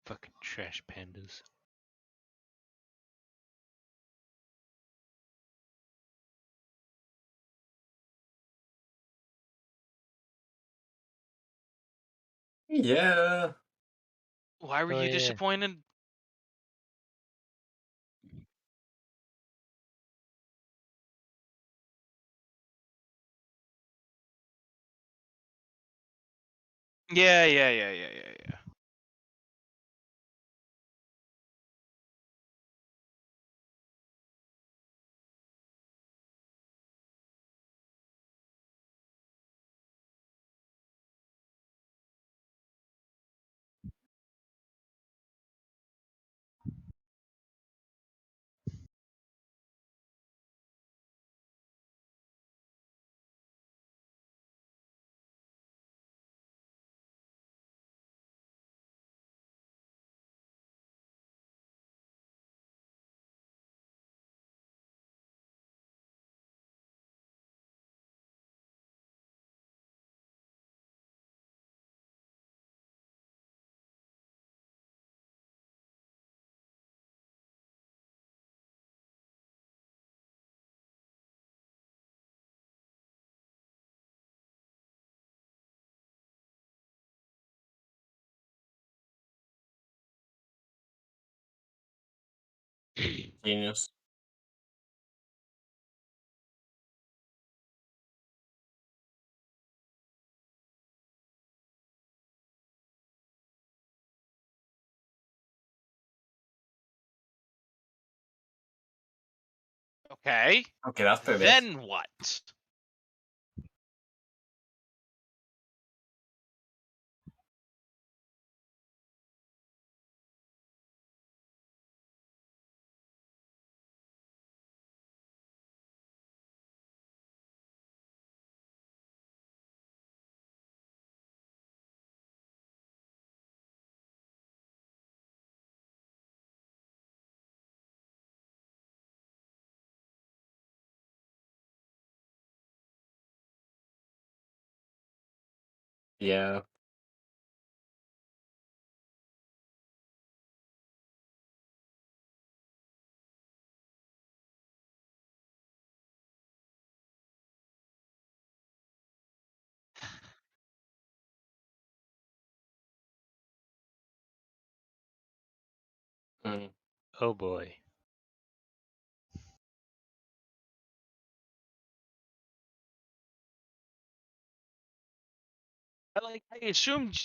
Fucking trash pandas. Yeah. Why were Oh, you yeah. disappointed? Yeah. Genius. Okay. Okay, that's pretty big. Then what? Yeah. Mm. Oh boy. I assumed.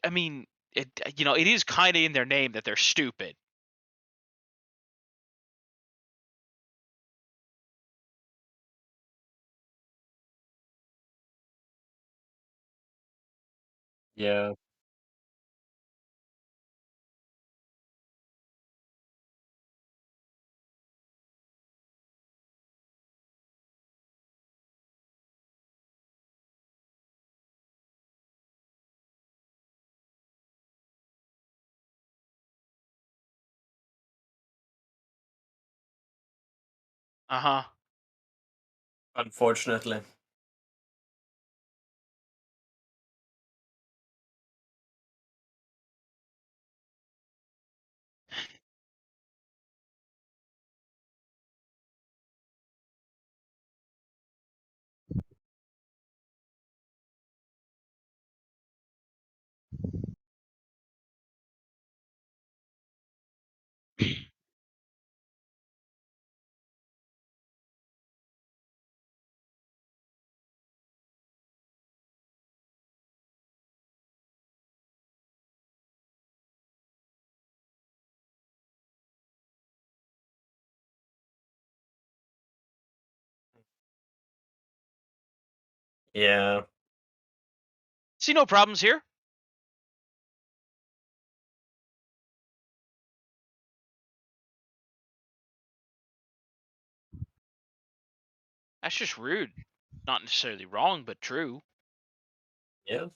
I mean, it. It is kind of in their name that they're stupid. Yeah. Uh huh. Unfortunately. Yeah. See no problems here. That's just rude. Not necessarily wrong, but true. Yeah.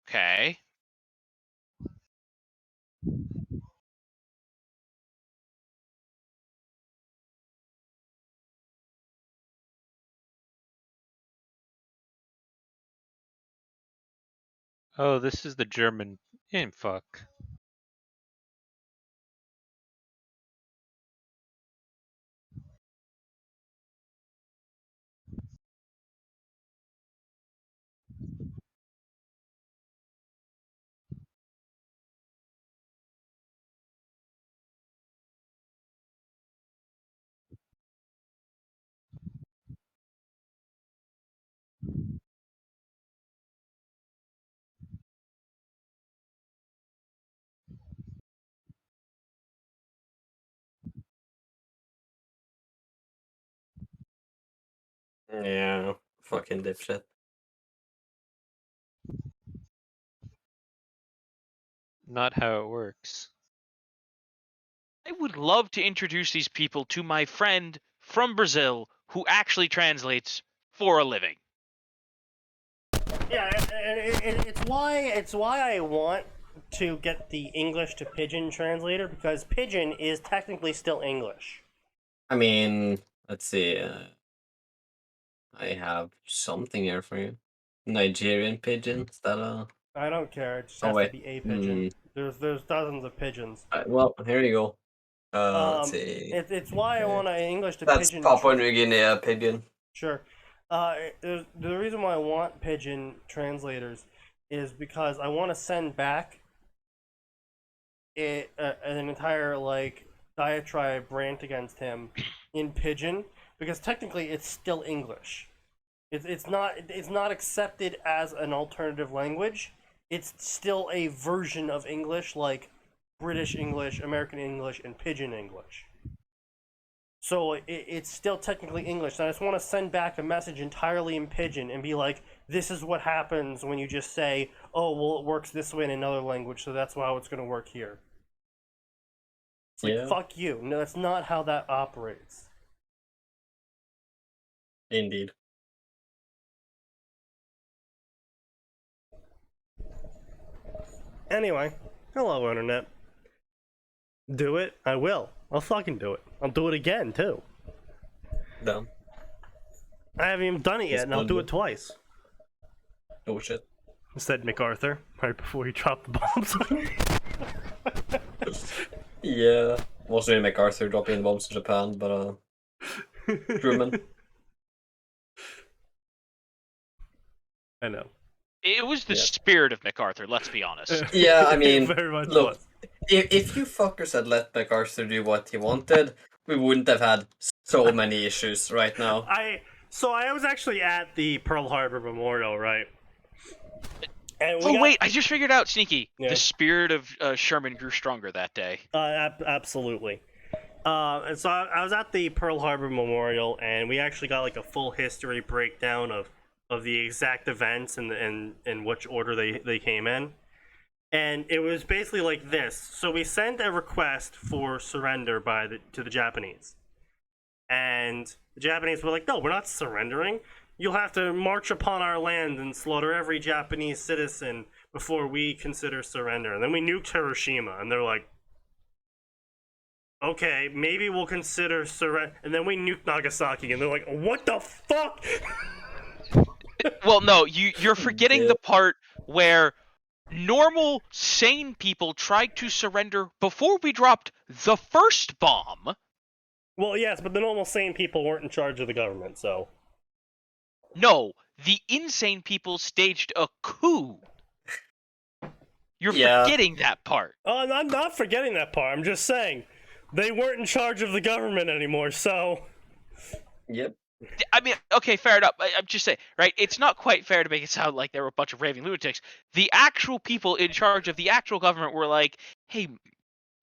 Okay. Oh, this is the German. Fuck. Yeah, fucking dipshit. Not how it works. I would love to introduce these people to my friend from Brazil who actually translates for a living. Yeah, it's why I want to get the English to Pidgin translator, because Pidgin is technically still English. I mean, let's see. I have something here for you. Nigerian pigeon. Is that a? I don't care. It just Oh has wait. to be a pigeon. There's dozens of pigeons. Well, here you go. Let's see. It's why I want an English to That's Pidgin. Papua New Guinea pigeon. Sure. The reason why I want Pidgin translators is because I want to send back an entire like diatribe rant against him in Pidgin, because technically it's still English. It's not accepted as an alternative language. It's still a version of English, like British English, American English, and Pidgin English. So it's still technically English. And I just want to send back a message entirely in Pidgin and be like, this is what happens when you just say, oh, well, it works this way in another language, so that's how it's going to work here. It's like, Yeah. fuck you. No, that's not how that operates. Indeed. Anyway, hello, Internet. Do it? I will. I'll fucking do it. I'll do it again, too. Done. I haven't even done it yet, and I'll do it twice. Oh shit. Said MacArthur, right before he dropped the bombs on me. Yeah. Was really MacArthur dropping bombs in Japan, but Truman. I know. It was the Yeah. spirit of MacArthur, let's be honest. Yeah, I mean, very much look, was. if you fuckers had let MacArthur do what he wanted, we wouldn't have had so many issues right now. I was actually at the Pearl Harbor Memorial, right? And Oh, wait, I just figured out, Sneaky. Yeah. The spirit of Sherman grew stronger that day. Absolutely. And so I was at the Pearl Harbor Memorial, and we actually got like a full history breakdown of the exact events and in which order they came in. And it was basically like this. So we sent a request for surrender to the Japanese. And the Japanese were like, no, we're not surrendering. You'll have to march upon our land and slaughter every Japanese citizen before we consider surrender. And then we nuked Hiroshima, and they're like, okay, maybe we'll consider surrender. And then we nuked Nagasaki, and they're like, what the fuck? Well, no, you're forgetting Yeah. the part where normal, sane people tried to surrender before we dropped the first bomb. Well, yes, but the normal sane people weren't in charge of the government, so. No, the insane people staged a coup. You're Yeah. forgetting that part. Oh, I'm not forgetting that part. I'm just saying they weren't in charge of the government anymore, so. Yep. I mean, okay, fair enough. I'm just saying, right? It's not quite fair to make it sound like there were a bunch of raving lunatics. The actual people in charge of the actual government were like, hey,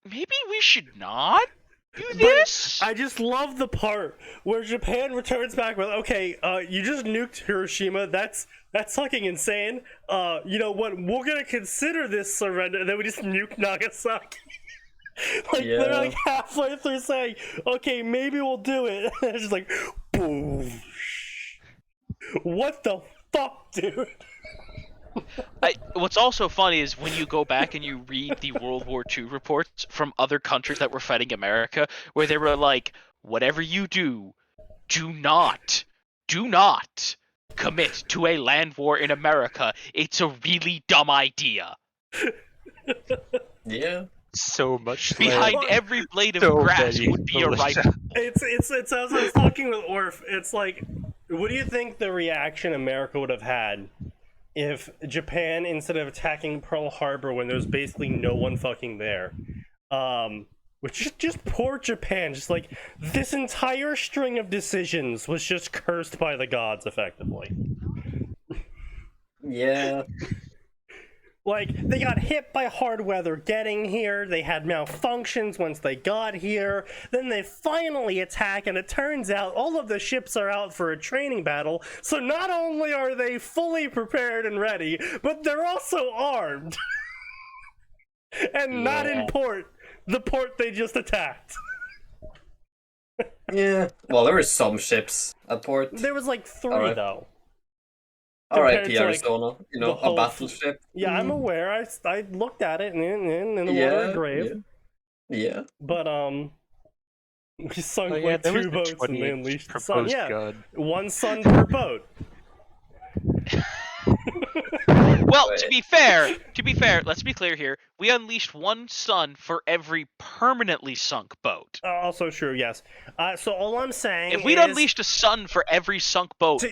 maybe we should not do this? I just love the part where Japan returns back with, okay, you just nuked Hiroshima. That's fucking insane. You know what? We're gonna consider this surrender, and then we just nuke Nagasaki. Yeah. They're like halfway through saying, okay, maybe we'll do it. And it's just like, boom. What the fuck, dude? What's also funny is when you go back and you read the World War II reports from other countries that were fighting America, where they were like, whatever you do not commit to a land war in America. It's a really dumb idea. Yeah. So much Behind land. every blade of So grass many would be a militia. rifle. It's as I was talking with Orf, it's like, what do you think the reaction America would have had if Japan, instead of attacking Pearl Harbor when there's basically no one fucking there, which just poor Japan, just like this entire string of decisions was just cursed by the gods, effectively. Yeah. Like, they got hit by hard weather getting here, they had malfunctions once they got here, then they finally attack, and it turns out all of the ships are out for a training battle, so not only are they fully prepared and ready, but they're also armed. And not in Yeah. port, the port they just attacked. Yeah. Well, there were some ships at port. There was like 3, Alright. though. R.I.P. compared to, like, Arizona. You know, the a whole battleship. Yeah, I'm aware, I looked at it in the water grave. Yeah. But, we sunk Oh, yeah, like there was 2 the boats and they 28th unleashed the sun. proposed Yeah, god. 1 sun per boat. Well, to be fair, let's be clear here. We unleashed 1 sun for every permanently sunk boat. Also true, yes. So all I'm saying If we'd is, unleashed a sun for every sunk boat,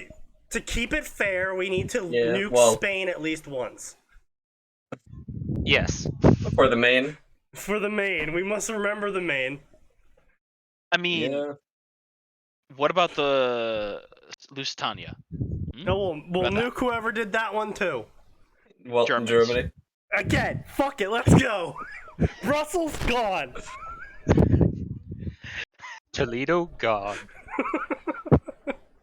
to keep it fair, we need to Yeah, nuke well- Spain at least once. Yes. For the main. For the Maine, we must remember the Maine. I mean, Yeah. what about the Lusitania? No, we'll About that. nuke whoever did that one too. Well, Germans. Germany. Again, fuck it, let's go. Brussels gone. Toledo gone.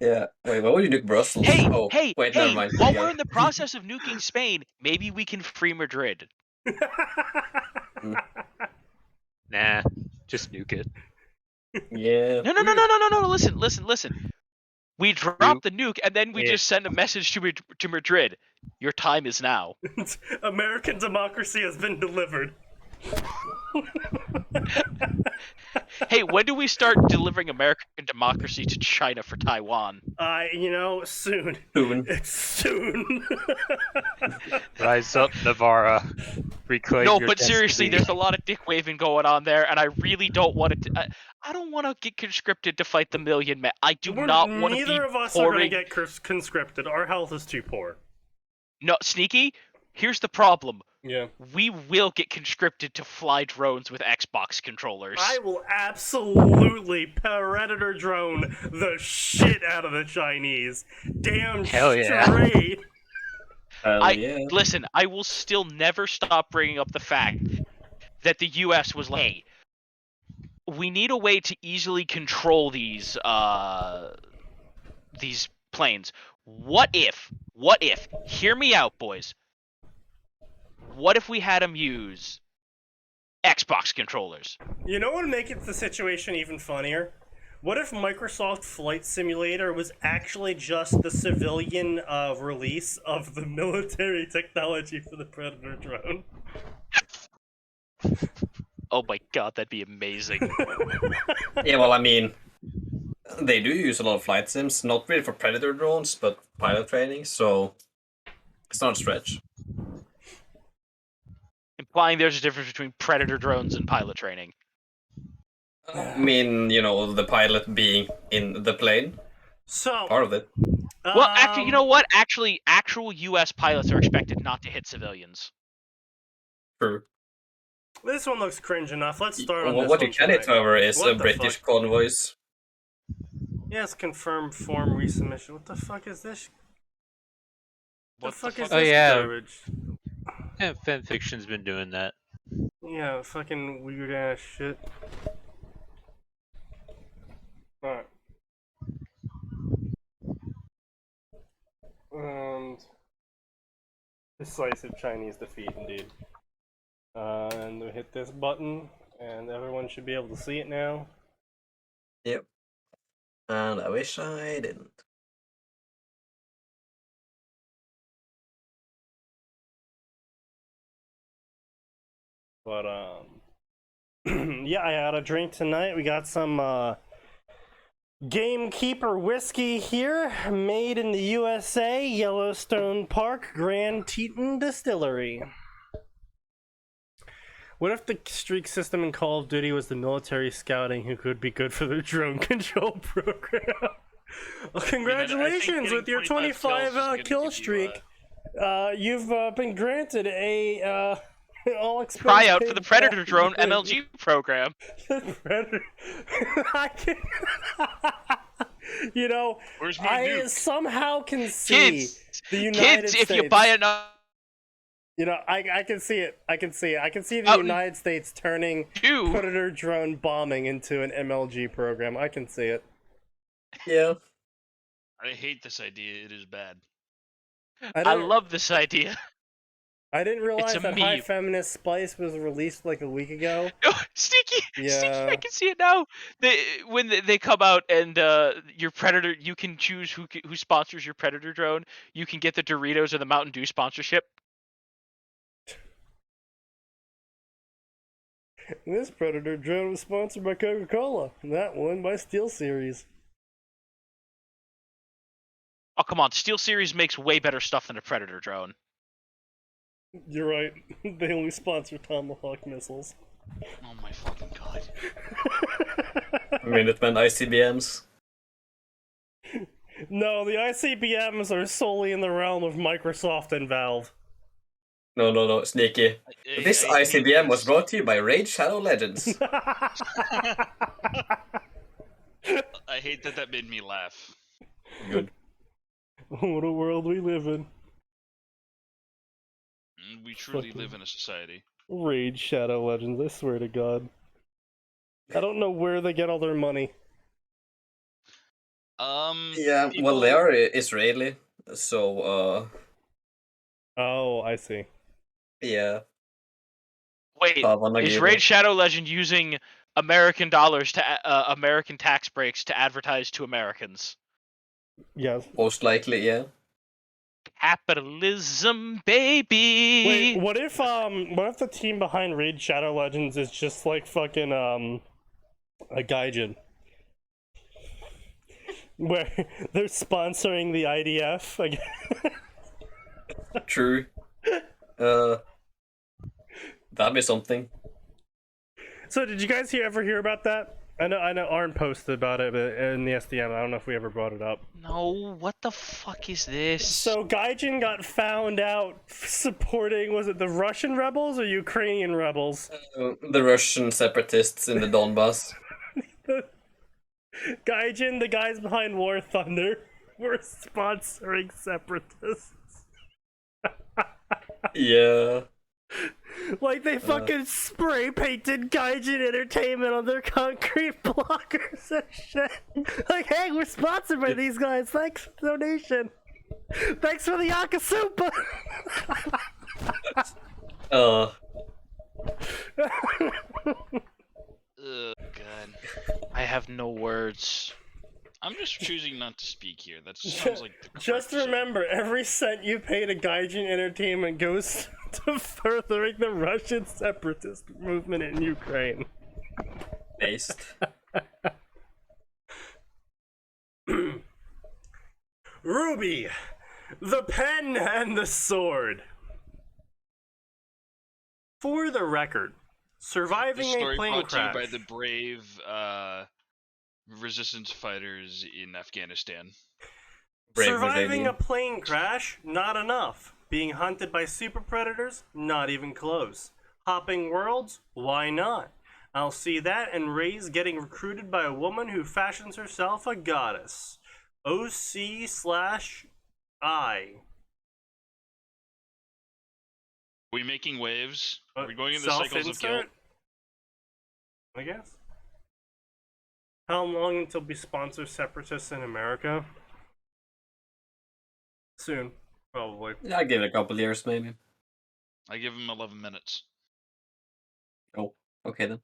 Yeah. Wait, why would you nuke Brussels? Hey, oh, hey, wait, hey! never mind. While Yeah. we're in the process of nuking Spain, maybe we can free Madrid. Nah, just nuke it. Yeah. No! Listen. We drop the nuke, and then we Yeah. just send a message to Madrid. Your time is now. American democracy has been delivered. Hey, when do we start delivering American democracy to China for Taiwan? Soon. Soon. It's soon. Rise up, Navarra. Reclaim No, your but seriously, destiny. there's a lot of dick waving going on there, and I really don't want it to. I don't want to get conscripted to fight the million men. I do not want to be Neither of us are going to pouring. get conscripted. Our health is too poor. No, Sneaky. Here's the problem. Yeah. We will get conscripted to fly drones with Xbox controllers. I will absolutely Predator drone the shit out of the Chinese. Damn Hell yeah. straight. Yeah. Listen, I will still never stop bringing up the fact that the U.S. was like, hey, we need a way to easily control these planes. What if, hear me out, boys, what if we had them use Xbox controllers? You know what would make the situation even funnier? What if Microsoft Flight Simulator was actually just the civilian release of the military technology for the Predator drone? Oh my god, that'd be amazing. Yeah, well, I mean, they do use a lot of flight sims, not really for Predator drones, but pilot training, so it's not a stretch. Implying there's a difference between Predator drones and pilot training. I mean, the pilot being in the plane, So, part of it. Well, actually, you know what? Actually, actual U.S. pilots are expected not to hit civilians. True. This one looks cringe enough. Let's start on Well, this what one you can hit, tonight. however, is What a the British fuck? convoys. Yes, confirm form resubmission. What the fuck is this? What the fuck the is fuck? Oh, this yeah. garbage? Yeah, Fanfiction's been doing that. Yeah, fucking weird ass shit. Alright. And decisive Chinese defeat indeed. And we hit this button, and everyone should be able to see it now. Yep. And I wish I didn't. But yeah, I had a drink tonight. We got some Gamekeeper whiskey here, made in the USA, Yellowstone Park, Grand Teton Distillery. What if the streak system in Call of Duty was the military scouting who could be good for the drone control program? Well, congratulations with your 25 kill streak. You've been granted a all expense Tryout for the paid Predator Drone MLG program. Predator. I can... You know, Where's my I nuke? somehow can see Kids, the United kids, States. if you buy enough, You know, I can see it. I can see it. I can see the Oh, United States turning two. Predator drone bombing into an MLG program. I can see it. Yeah. I hate this idea. It is bad. I love this idea. I didn't realize a that High meme. Feminist Spice was released like a week ago. Oh, Sneaky, Yeah. Sneaky, I can see it now. When they come out and your Predator, you can choose who sponsors your Predator drone. You can get the Doritos or the Mountain Dew sponsorship. This Predator drone was sponsored by Coca-Cola. And that one by SteelSeries. Oh, come on. SteelSeries makes way better stuff than a Predator drone. You're right. They only sponsor Tomahawk missiles. Oh my fucking god. I mean, it meant ICBMs. No, the ICBMs are solely in the realm of Microsoft and Valve. No, Sneaky. This ICBM was brought to you by Raid Shadow Legends. I hate that made me laugh. Good. What a world we live in. We truly Fucking- live in a society. Raid Shadow Legends, I swear to God. I don't know where they get all their money. Yeah, well, they are Israeli, so, Oh, I see. yeah. Wait, Wanna is give Raid it? Shadow Legend using American dollars to American tax breaks to advertise to Americans? Yes. Most likely, yeah. Capitalism, baby. Wait, what if the team behind Raid Shadow Legends is just like fucking a gaijin? Where they're sponsoring the IDF again. True. That'd be something. So did you guys ever hear about that? I know Arn posted about it in the SDM. I don't know if we ever brought it up. No, what the fuck is this? So Gaijin got found out supporting, was it the Russian rebels or Ukrainian rebels? The Russian separatists in the Donbass. Gaijin, the guys behind War Thunder, were sponsoring separatists. Yeah. Like they fucking spray painted Gaijin Entertainment on their concrete blockers and shit. Like, hey, we're sponsored by these guys. Thanks for the donation. Thanks for the Yakasupa. Ugh, God. I have no words. I'm just choosing not to speak here. That sounds like the correct Just decision. remember, every cent you pay to Gaijin Entertainment goes to furthering the Russian separatist movement in Ukraine. Based. Ruby, the pen and the sword. For the record, surviving This a story plane brought crash. to you by the brave resistance fighters in Afghanistan. Brave Surviving a Brazilian. plane crash, not enough. Being hunted by super predators, not even close. Hopping worlds, why not? I'll see that and Ray's getting recruited by a woman who fashions herself a goddess. OC/I. Are we making waves? Are we going into cycles of guilt? Self-insert? I guess. How long until we sponsor separatists in America? Soon, probably. Yeah, I'll give it a couple years, maybe. I give him 11 minutes. Oh, okay then.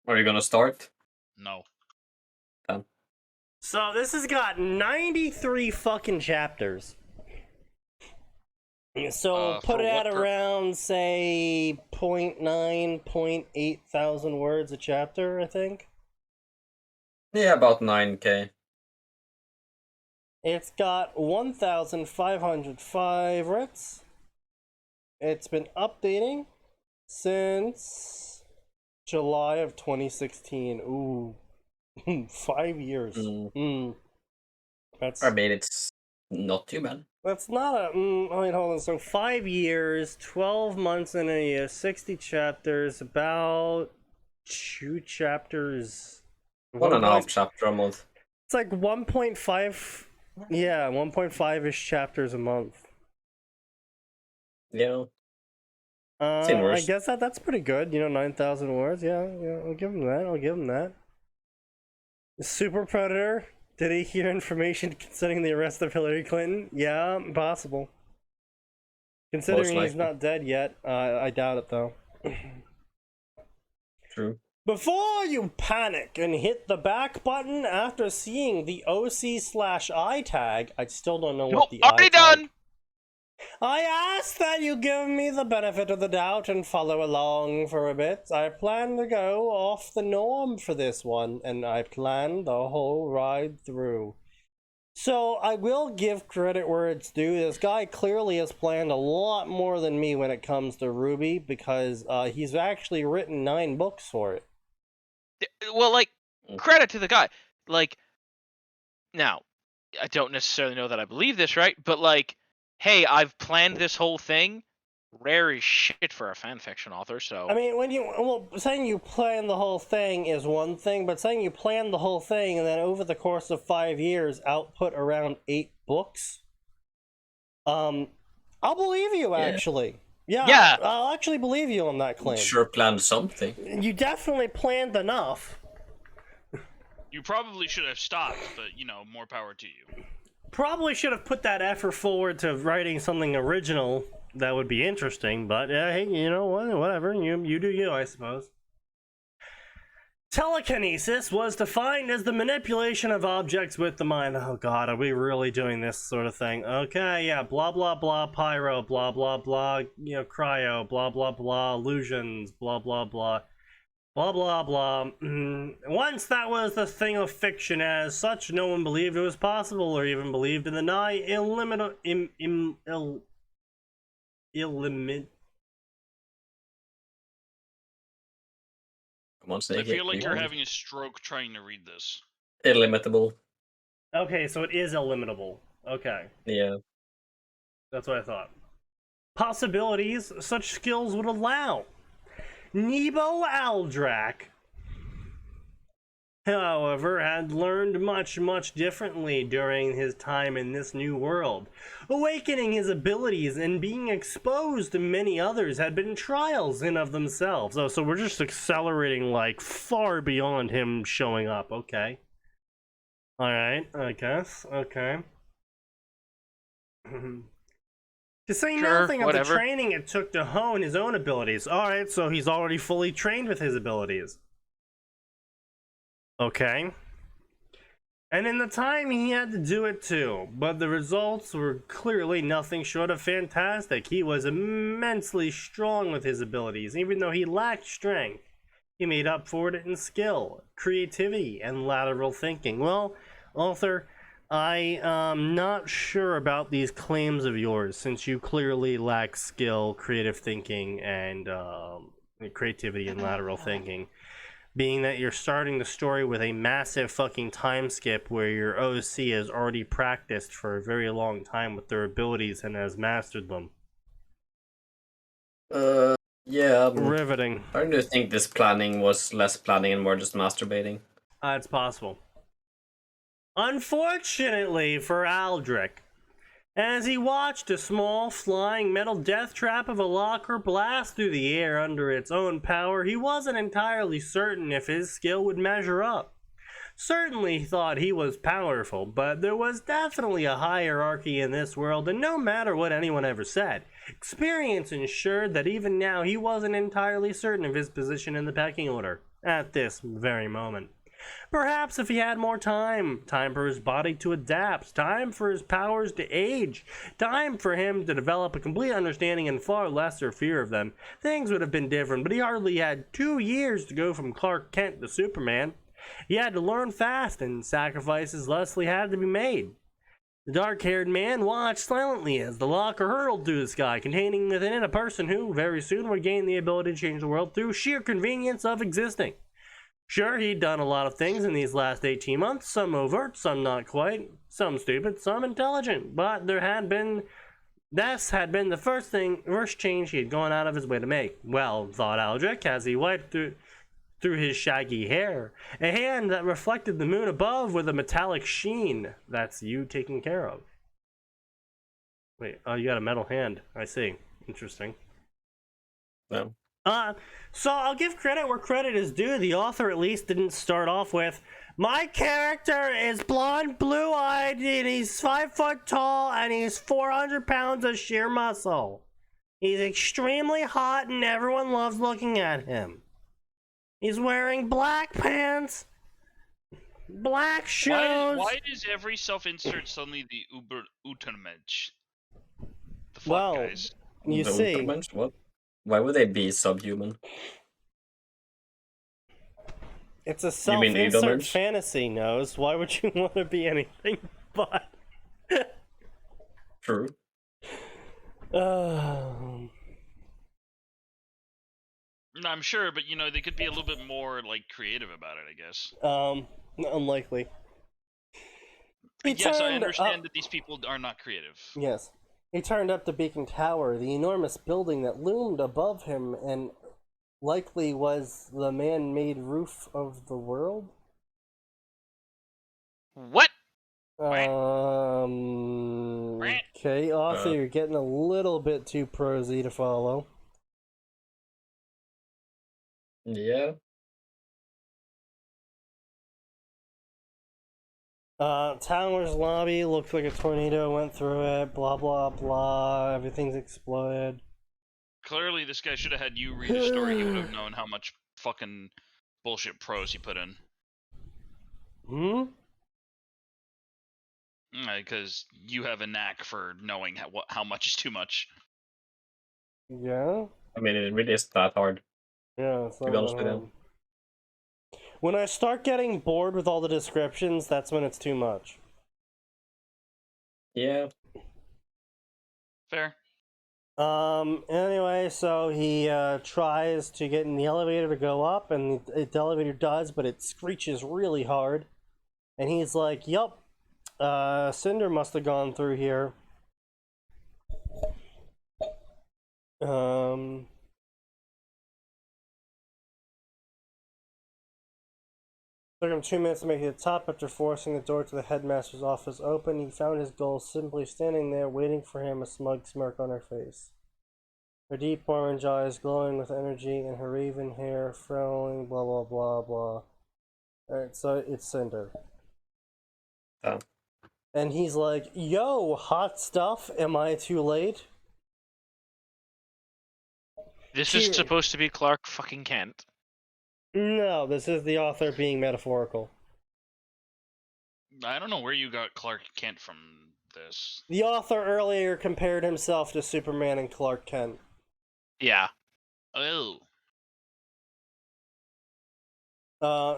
Are you gonna start? No. So this has got 93 fucking chapters. So put for it at what around, say, 0.9, 0.8 thousand words a chapter, I think. Yeah, about 9K. It's got 1,505 writs. It's been updating since July of 2016. Ooh, 5 years. That's I mean, it's not too bad. That's not a. Wait, hold on. So 5 years, 12 months in a year, 60 chapters, about 2 chapters. 1.5 chapter a month. It's like 1.5. Yeah, 1.5-ish chapters a month. Yeah. Seen I worse. guess that's pretty good. 9,000 words. Yeah, I'll give him that. Super Predator. Did he hear information concerning the arrest of Hillary Clinton? Yeah, possible. Considering he's not dead yet, I doubt it though. True. Before you panic and hit the back button after seeing the OC/I tag, I still don't know what the I already tag. done. I ask that you give me the benefit of the doubt and follow along for a bit. I plan to go off the norm for this one, and I plan the whole ride through. So I will give credit where it's due. This guy clearly has planned a lot more than me when it comes to Ruby, because he's actually written 9 books for it. Well, like, credit to the guy. Like, now, I don't necessarily know that I believe this, right? But, like, hey, I've planned this whole thing. Rare as shit for a fanfiction author, so... I mean, saying you plan the whole thing is one thing, but saying you plan the whole thing and then over the course of 5 years output around 8 books, I'll believe you, actually. Yeah. I'll actually believe you on that claim. Sure planned something. You definitely planned enough. You probably should have stopped, but, more power to you. Probably should have put that effort forward to writing something original that would be interesting, but hey, you know what? Whatever. You do you, I suppose. Telekinesis was defined as the manipulation of objects with the mind. Oh god, are we really doing this sort of thing? Okay, yeah, blah blah blah, pyro, blah blah blah, cryo, blah blah blah, illusions, blah blah blah. Blah blah blah. Once that was the thing of fiction, as such, no one believed it was possible or even believed in the nigh illimitable. Come on, I Snake. feel like you're having a stroke trying to read this. Illimitable. Okay, so it is illimitable. Okay. Yeah. That's what I thought. Possibilities such skills would allow. Nebo Aldrak, however, had learned much differently during his time in this new world. Awakening his abilities and being exposed to many others had been trials in of themselves. Oh, so we're just accelerating, like, far beyond him showing up. Okay. Alright, I guess. Okay. To say nothing of the training it took to hone his own abilities. Alright, so he's already fully trained with his abilities. Okay. And in the time he had to do it too, but the results were clearly nothing short of fantastic. He was immensely strong with his abilities, even though he lacked strength. He made up for it in skill, creativity, and lateral thinking. Well, author, I am not sure about these claims of yours, since you clearly lack skill, creative thinking, and creativity and lateral thinking. Being that you're starting the story with a massive fucking time skip where your OC has already practiced for a very long time with their abilities and has mastered them. Yeah. Riveting. I do think this planning was less planning and more just masturbating. It's possible. Unfortunately for Aldrich, as he watched a small flying metal death trap of a locker blast through the air under its own power, he wasn't entirely certain if his skill would measure up. Certainly he thought he was powerful, but there was definitely a hierarchy in this world, and no matter what anyone ever said, experience ensured that even now he wasn't entirely certain of his position in the pecking order at this very moment. Perhaps if he had more time for his body to adapt, time for his powers to age, time for him to develop a complete understanding and far lesser fear of them, things would have been different, but he hardly had 2 years to go from Clark Kent to Superman. He had to learn fast, and sacrifices Leslie had to be made. The dark-haired man watched silently as the locker hurtled through the sky, containing within it a person who, very soon, would gain the ability to change the world through sheer convenience of existing. Sure, he'd done a lot of things in these last 18 months, some overt, some not quite, some stupid, some intelligent, but this had been the first change he had gone out of his way to make. Well, thought Aldrich, as he wiped through his shaggy hair, a hand that reflected the moon above with a metallic sheen. That's you taken care of. Wait, oh, you got a metal hand. I see. Interesting. No. So I'll give credit where credit is due. The author at least didn't start off with, my character is blonde, blue-eyed, and he's 5 foot tall, and he's 400 pounds of sheer muscle. He's extremely hot, and everyone loves looking at him. He's wearing black pants, black shoes. Why is every self-insert suddenly the Ubermensch? The fuck, Well, guys? you The see, Ultramarch? What? Why would they be subhuman? it's a You mean self-insert Edelmensch? fantasy, Nose. Why would you want to be anything but? True. I'm sure, but you know they could be a little bit more like creative about it, I guess. Unlikely. Yes, I understand that these people are not creative. Yes. He turned up the beacon tower, the enormous building that loomed above him and likely was the man-made roof of the world. What? Okay, author, you're getting a little bit too prosy to follow. Yeah. Tower's lobby looks like a tornado went through it, blah blah blah, everything's exploded. Clearly, this guy should have had you read a story. He would have known how much fucking bullshit prose he put in. Because you have a knack for knowing how much is too much. Yeah? I mean, it really isn't that hard. Yeah, it's To be not honest that with hard. you. When I start getting bored with all the descriptions, that's when it's too much. Yeah. Fair. Anyway, so he tries to get in the elevator to go up, and the elevator does, but it screeches really hard. And he's like, yup, Cinder must have gone through here. Took him 2 minutes to make it to the top. After forcing the door to the headmaster's office open, he found his goal simply standing there, waiting for him, a smug smirk on her face. Her deep orange eyes glowing with energy, and her raven hair flowing, blah blah blah blah. Alright, so it's Cinder. Oh. And he's like, yo, hot stuff, am I too late? This Cheers. is supposed to be Clark fucking Kent. No, this is the author being metaphorical. I don't know where you got Clark Kent from this. The author earlier compared himself to Superman and Clark Kent. Yeah. Oh.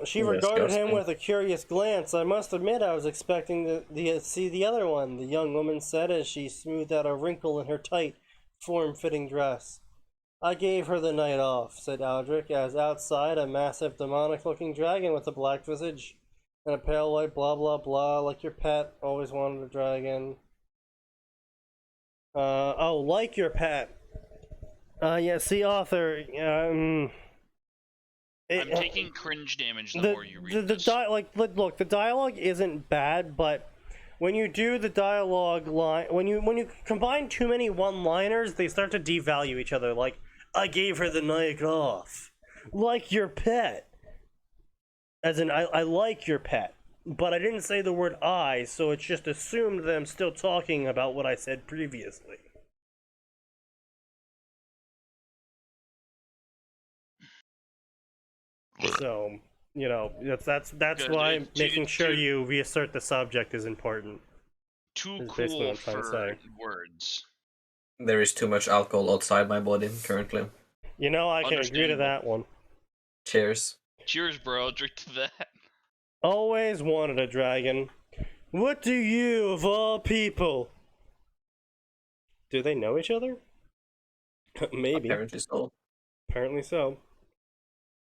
She regarded him Disgusting. with a curious glance. I must admit I was expecting to see the other one, the young woman said as she smoothed out a wrinkle in her tight, form-fitting dress. I gave her the night off, said Aldrich, as outside a massive demonic-looking dragon with a black visage and a pale white blah blah blah, like your pet, always wanted a dragon. Oh, like your pet. Yeah, see, author, I'm taking cringe damage the more you read this. Look, the dialogue isn't bad, but when you do the dialogue line, when you combine too many one-liners, they start to devalue each other. Like, I gave her the night off, like your pet. As in, I like your pet, but I didn't say the word I, so it's just assumed that I'm still talking about what I said previously. So, you know, that's Good. why It's making sure too- you reassert the subject is important. Too That's basically cool what I'm trying to for say. words. There is too much alcohol outside my body currently. You know, I can agree to Understandable. that one. Cheers. Cheers, bro. Drink to that. Always wanted a dragon. What do you, of all people? Do they know each other? Maybe. Apparently so. Apparently so.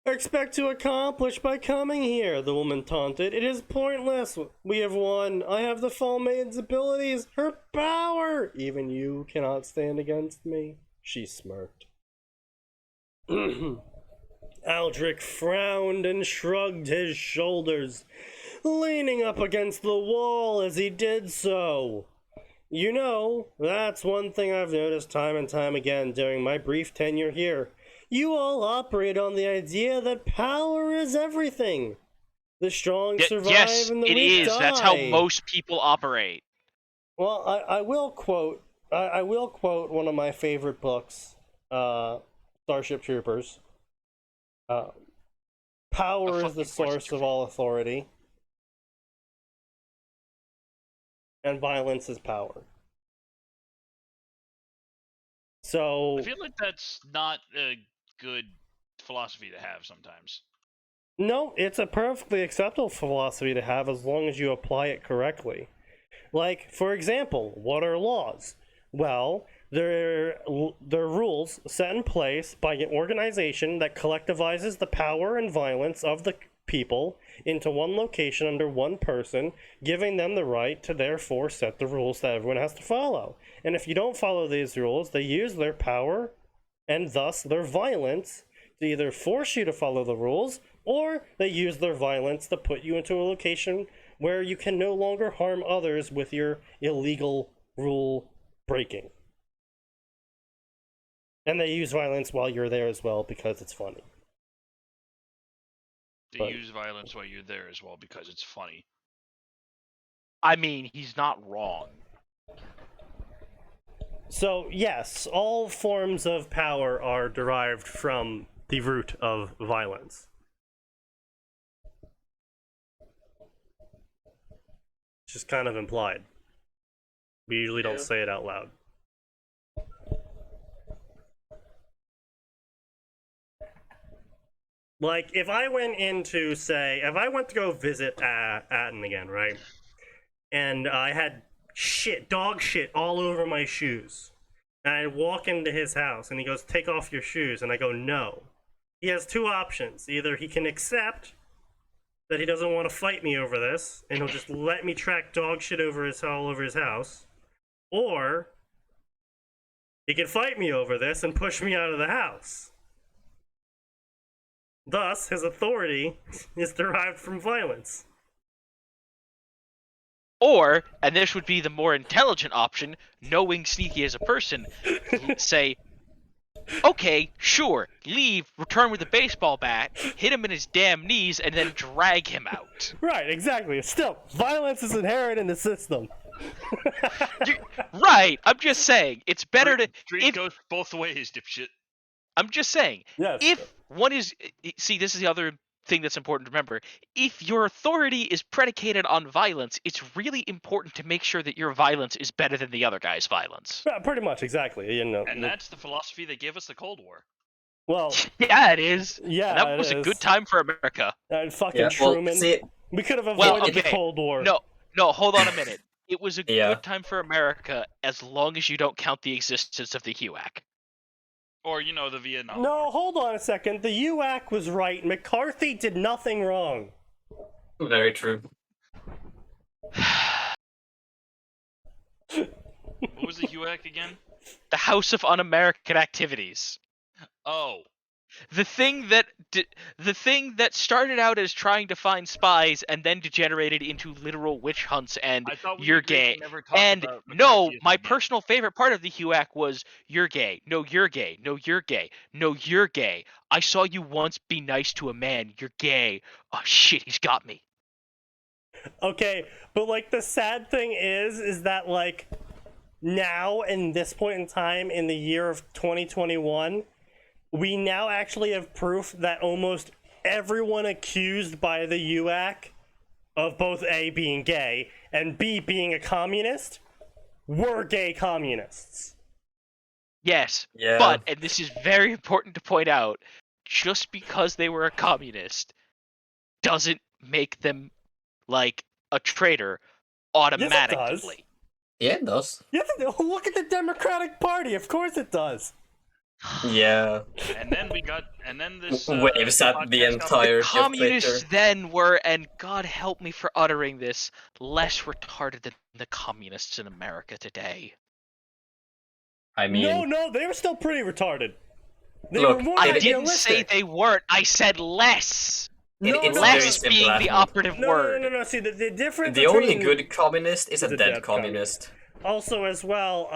Expect to accomplish by coming here, the woman taunted. It is pointless. We have won. I have the Fall Maiden's abilities, her power. Even you cannot stand against me, she smirked. Aldrich frowned and shrugged his shoulders, leaning up against the wall as he did so. You know, that's one thing I've noticed time and time again during my brief tenure here. You all operate on the idea that power is everything. The strong survive Yes, and the it weak is. die. That's how most people operate. Well, I will quote. I will quote one of my favorite books, Starship Troopers. Power is the source of all authority, and violence is power. So I feel like that's not a good philosophy to have sometimes. no, it's a perfectly acceptable philosophy to have as long as you apply it correctly. Like, for example, what are laws? Well, they're rules set in place by an organization that collectivizes the power and violence of the people into one location under one person, giving them the right to therefore set the rules that everyone has to follow. And if you don't follow these rules, they use their power and thus their violence to either force you to follow the rules, or they use their violence to put you into a location where you can no longer harm others with your illegal rule breaking. And they use violence while you're there as well because it's funny. They use violence while you're there as well because it's funny. I mean, he's not wrong. So, yes, all forms of power are derived from the root of violence. It's just kind of implied. We usually don't say it out loud. Like, if I went to go visit Atin again, right? And I had dog shit all over my shoes. And I walk into his house and he goes, "Take off your shoes." And I go, "No." He has two options. Either he can accept that he doesn't want to fight me over this, and he'll just let me track dog shit all over his house. Or he can fight me over this and push me out of the house. Thus, his authority is derived from violence. Or, and this would be the more intelligent option, knowing Sneaky as a person, say, okay, sure, leave, return with a baseball bat, hit him in his damn knees, and then drag him out. Right, exactly. Still, violence is inherent in the system. Right, I'm just saying, it's better to... Street goes both ways, dipshit. I'm just saying, Yes. if one is... See, this is the other thing that's important to remember. If your authority is predicated on violence, it's really important to make sure that your violence is better than the other guy's violence. Yeah, pretty much, exactly. You know. And that's the philosophy that gave us the Cold War. Well, Yeah, it is. yeah, And that it was a is. good time for America. Fucking Yeah, Truman. well, see, We could have Well, avoided the okay. Cold War. No, hold on a minute. It was a Yeah. good time for America as long as you don't count the existence of the HUAC. Or, you know, the Vietnam No, War. hold on a second. The UAC was right. McCarthy did nothing wrong. very true. What was the HUAC again? The House of Un-American Activities. Oh. The thing that started out as trying to find spies and then degenerated into literal witch hunts and I thought we you're agreed to gay. never talk And about no, McCarthyism my again. personal favorite part of the HUAC was you're gay. No, you're gay. No, you're gay. No, you're gay. I saw you once be nice to a man. You're gay. Oh shit, he's got me. Okay, but like the sad thing is that like now in this point in time in the year of 2021, we now actually have proof that almost everyone accused by the UAC of both A, being gay, and B, being a communist, were gay communists. Yes, Yeah. but, and this is very important to point out, just because they were a communist doesn't make them, like, a traitor automatically. Yeah, it does. Yes, look at the Democratic Party. Of course it does. Yeah. And then this Waves at the podcast entire Communists Twitter. then were, and God help me for uttering this, less retarded than the communists in America today. I mean, No, they were still pretty retarded. They Look, were more I didn't idealistic. say they weren't. I said less. it's very Less simple, being the Ahmed. operative word. No. See, the difference The only between... good communist is a a dead dead communist. Also, as well,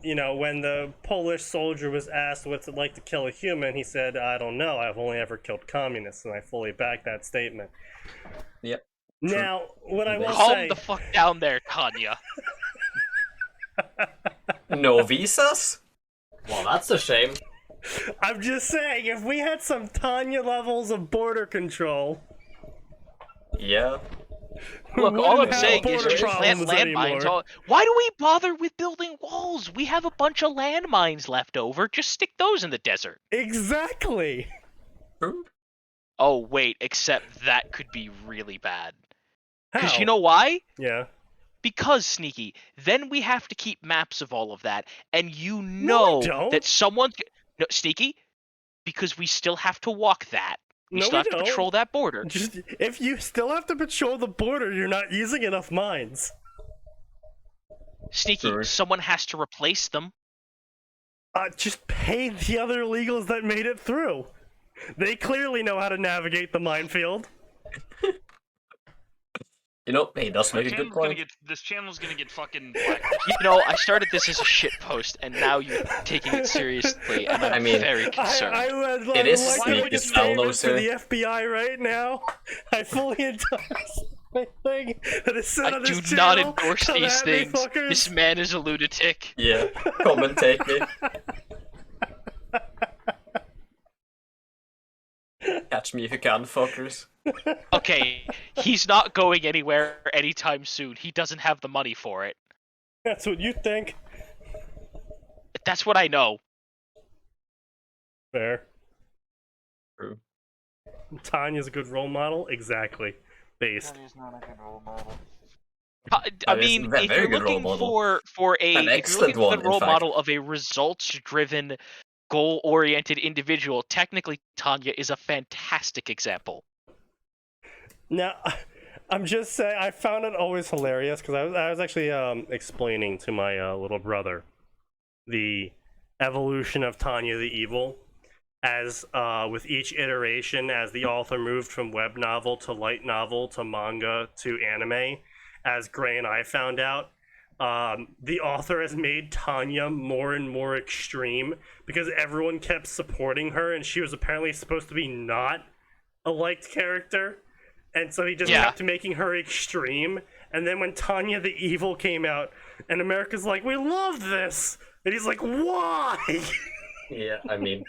when the Polish soldier was asked what's it like to kill a human, he said, I don't know, I've only ever killed communists, and I fully back that statement. Yep. Now, what I will Calm say... the fuck down there, Tanya. No visas? Well, that's a shame. I'm just saying, if we had some Tanya levels of border control... Yeah. Look, we all I'm wouldn't have saying is border just plant problems landmines. anymore. Why do we bother with building walls? We have a bunch of landmines left over. Just stick those in the desert. Exactly! True. Oh, wait, except that could be really bad. Because How? you know why? Yeah. Because, Sneaky, then we have to keep maps of all of that, and you No, we know don't. that someone... No, Sneaky, because we still have to walk that. We No, still we have to don't. patrol that border. Just, if you still have to patrol the border, you're not using enough mines. Sneaky, Sure. someone has to replace them. Just pay the other illegals that made it through. They clearly know how to navigate the minefield. You know, he does make a good point. This channel's gonna get fucking black. You know, I started this as a shit post, and now you're taking it seriously, and I'm I mean, very concerned. I would It is like to sneaky make a style, though, statement for sir. the FBI right now. I fully endorse anything that is said I on this do not channel. endorse Come these at me, things. fuckers. This man is a lunatic. Yeah. Commentate me. Catch me if you can, fuckers. Okay, he's not going anywhere anytime soon. He doesn't have the money for it. That's what you think. That's what I know. Fair. True. Tanya's a good role model? Exactly. Based. I That is mean, a if very you're good role looking model. for An a if you're excellent looking for one, the in role fact. model of a results-driven, goal-oriented individual, technically Tanya is a fantastic example. Now, I'm just saying, I found it always hilarious because I was actually explaining to my little brother the evolution of Tanya the Evil, as with each iteration, as the author moved from web novel to light novel to manga to anime, as Gray and I found out, the author has made Tanya more and more extreme because everyone kept supporting her, and she was apparently supposed to be not a liked character. And so he just kept making her extreme. And then when Tanya the Evil came out, and America's like, we love this! And he's like, why? Yeah, I mean,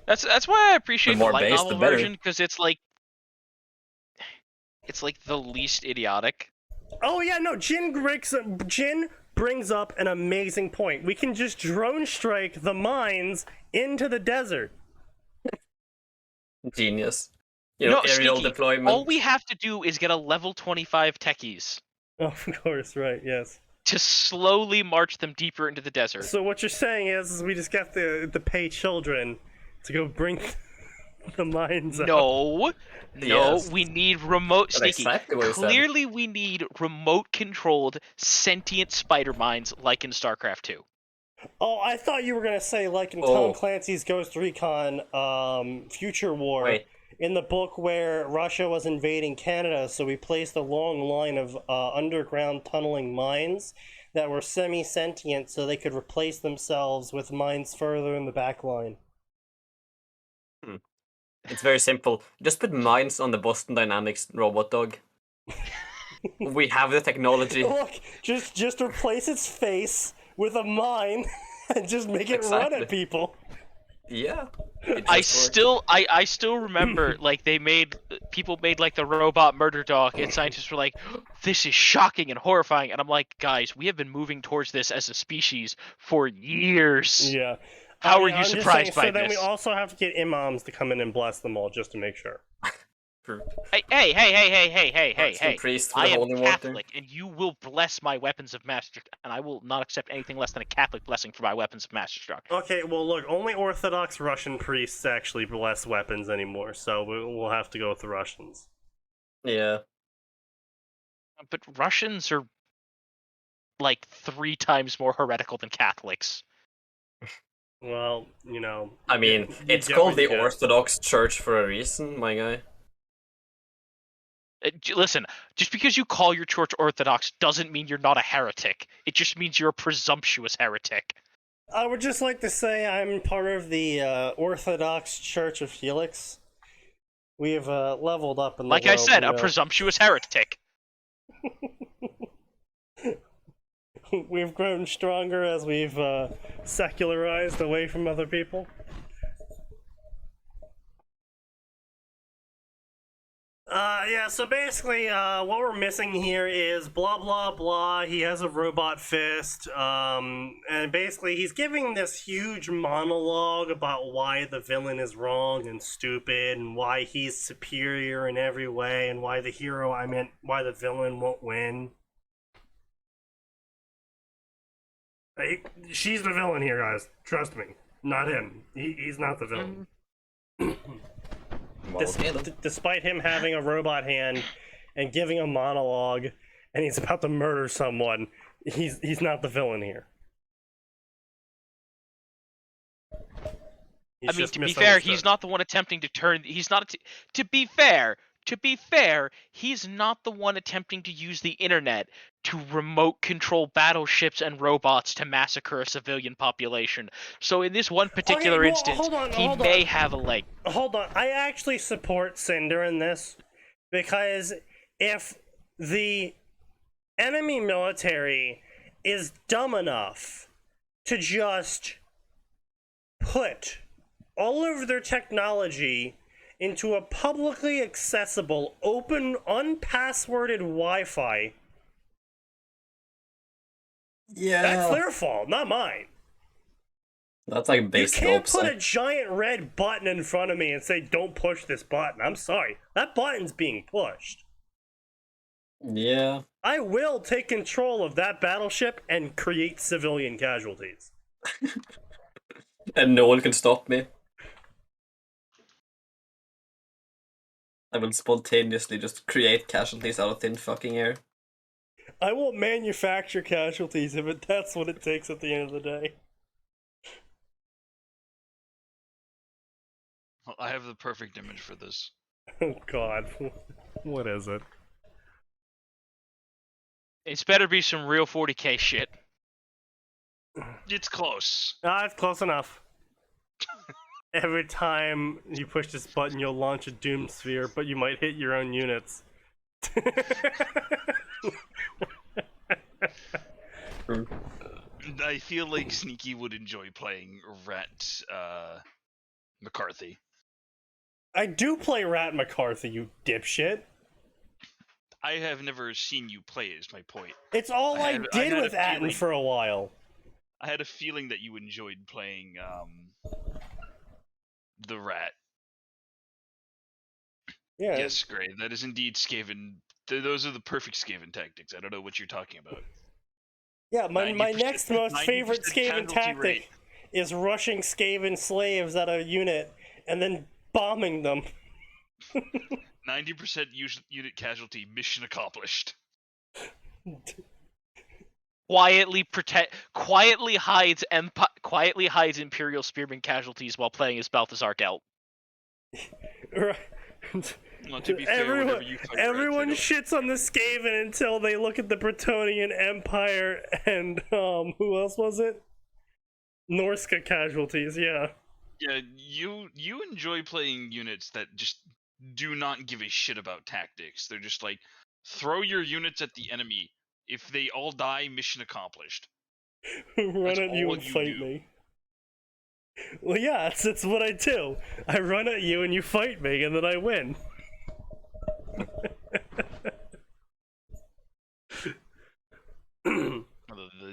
That's why I appreciate The the more light base, novel the better. version, because it's like the least idiotic. Oh yeah, no, Jin brings up an amazing point. We can just drone strike the mines into the desert. genius. You know, No, aerial Sneaky, deployment. all we have to do is get a level 25 techies Oh, of course, right, yes. to slowly march them deeper into the desert. So what you're saying is we just got to pay children to go bring the mines out. No, Yes. we need remote That's Sneaky. exactly what he said. Clearly, we need remote-controlled sentient spider mines like in StarCraft 2. Oh, I thought you were gonna say like in Oh. Tom Clancy's Ghost Recon Future War. Wait. In the book where Russia was invading Canada, so we placed a long line of underground tunneling mines that were semi-sentient so they could replace themselves with mines further in the back line. It's very simple. Just put mines on the Boston Dynamics robot dog. We have the technology. Look, just replace its face with a mine and just make it run Exactly. at people. Yeah. I still remember like people made like the robot murder dog, and scientists were like, "This is shocking and horrifying," and I'm like, "Guys, we have been moving towards this as a species for years. Yeah. How are I'm you just surprised saying, by so then we this?" also have to get imams to come in and bless them all just to make sure. Hey! Priest with I the am holy water. Catholic, and you will bless my weapons of mass destruction, and I will not accept anything less than a Catholic blessing for my weapons of mass destruction. Okay, well, look, only Orthodox Russian priests actually bless weapons anymore, so we'll have to go with the Russians. Yeah. But Russians are like 3 times more heretical than Catholics. Well, you know. I mean, you it's get called what the you get. Orthodox Church for a reason, my guy. Listen, just because you call your church Orthodox doesn't mean you're not a heretic. It just means you're a presumptuous heretic. I would just like to say I'm part of the Orthodox Church of Helix. We have leveled up in the Like world, I said, you a know. presumptuous heretic. We've grown stronger as we've secularized away from other people. Yeah, so basically, what we're missing here is blah blah blah. He has a robot fist, and basically he's giving this huge monologue about why the villain is wrong and stupid, and why he's superior in every way, and why the hero, why the villain won't win. She's the villain here, guys. Trust me, not him. He's not the villain. Well, okay, then. Despite him having a robot hand and giving a monologue, and he's about to murder someone, he's not the villain here. I mean, to be fair, he's not the one attempting to turn. He's not. To be fair, he's not the one attempting to use the internet to remote control battleships and robots to massacre a civilian population. So in this one particular instance, he may have a leg. Hold on, I actually support Cinder in this, because if the enemy military is dumb enough to just put all of their technology into a publicly accessible, open, unpassworded Wi-Fi, Yeah. that's their fault, not mine. That's like You basic can't put OPSEC. a giant red button in front of me and say, don't push this button. I'm sorry. That button's being pushed. Yeah. I will take control of that battleship and create civilian casualties. And no one can stop me. I will spontaneously just create casualties out of thin fucking air. I will manufacture casualties if that's what it takes at the end of the day. Well, I have the perfect image for this. Oh god. What is it? It's better be some real 40k shit. It's close. Ah, it's close enough. Every time you push this button, you'll launch a doom sphere, but you might hit your own units. I feel like Sneaky would enjoy playing Rat McCarthy. I do play Rat McCarthy, you dipshit. I have never seen you play, is my point. It's all I had did a with Atin feeling- for a while. I had a feeling that you enjoyed playing the Rat. Yeah. Yes, great. That is indeed Skaven. Those are the perfect Skaven tactics. I don't know what you're talking about. Yeah, my 90% next most favorite 90% Skaven casualty tactic rate. is rushing Skaven slaves out of a unit and then bombing them. 90% unit casualty, mission accomplished. Quietly hides Imperial Spearman casualties while playing as Balthazar Gelt. Right. Well, to be fair, whenever you fight Everyone Rats, shits on the Skaven until they look at the Bretonnian Empire and who else was it? Norska casualties, yeah. yeah, you enjoy playing units that just do not give a shit about tactics. They're just like, throw your units at the enemy. If they all die, mission accomplished. Run That's at you all and you fight do. me. Well, yeah, that's what I do. I run at you and you fight me, and then I win. The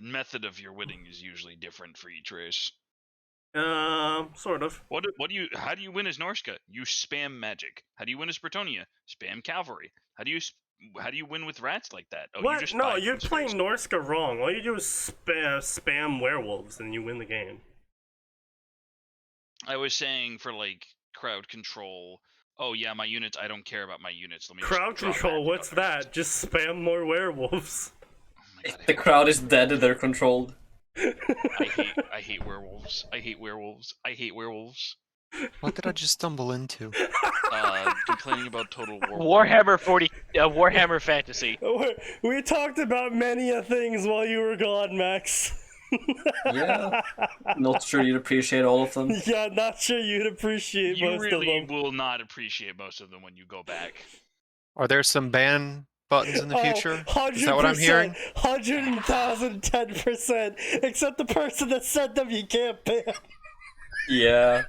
method of your winning is usually different for each race. Sort of. How do you win as Norska? You spam magic. How do you win as Bretonia? Spam cavalry. How do you win with rats like that? Oh, What? you just No, buy you're things playing first. Norska wrong. All you do is spam werewolves, and you win the game. I was saying for like crowd control. Oh yeah, my units. I don't care about my units. Let me Crowd just drop control, magic what's on their that? units. Just spam more werewolves. Oh my god, The crowd is dead, they're controlled. I hate werewolves. I hate werewolves. I hate werewolves. What did I just stumble into? Complaining about Total War. Warhammer 40, Warhammer Fantasy. We talked about many a things while you were gone, Max. Yeah. Not sure you'd appreciate all of them. Yeah, not sure you'd appreciate You most really of them. will not appreciate most of them when you go back. Are there some ban buttons in the Oh, future? Is that what I'm hearing? 100,010%. Except the person that said them you can't ban. Yeah.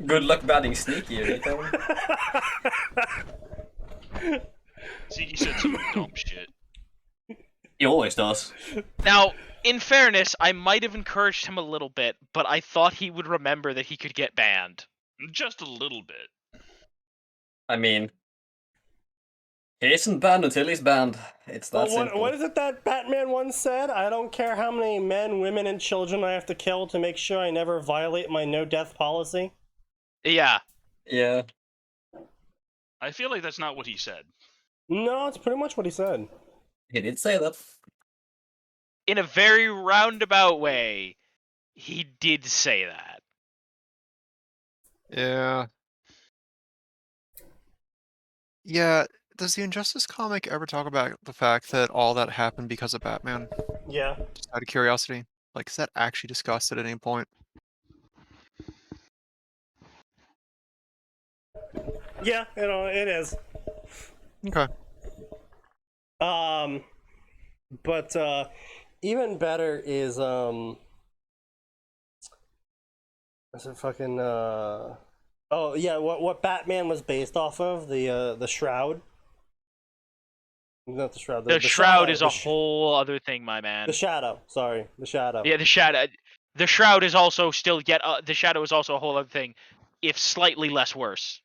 Good luck banning Sneaky, Rito. Zeke said some dumb shit. He always does. Now, in fairness, I might have encouraged him a little bit, but I thought he would remember that he could get banned. Just a little bit. I mean, he isn't banned until he's banned. It's that Well, simple. what is it that Batman once said? I don't care how many men, women, and children I have to kill to make sure I never violate my no-death policy. Yeah. Yeah. I feel like that's not what he said. No, it's pretty much what he said. He did say that. In a very roundabout way, he did say that. Yeah. Yeah, does the Injustice comic ever talk about the fact that all that happened because of Batman? Yeah. Just out of curiosity. Like, is that actually discussed at any point? Yeah, it is. Okay. But even better is is it fucking oh yeah, what Batman was based off of, the Shroud. Not the Shroud. The Shadow, Shroud is a whole other thing, my man. The Shadow. Sorry, the Shadow. Yeah, the Shadow. The Shroud is also still yet. The Shadow is also a whole other thing, if slightly less worse.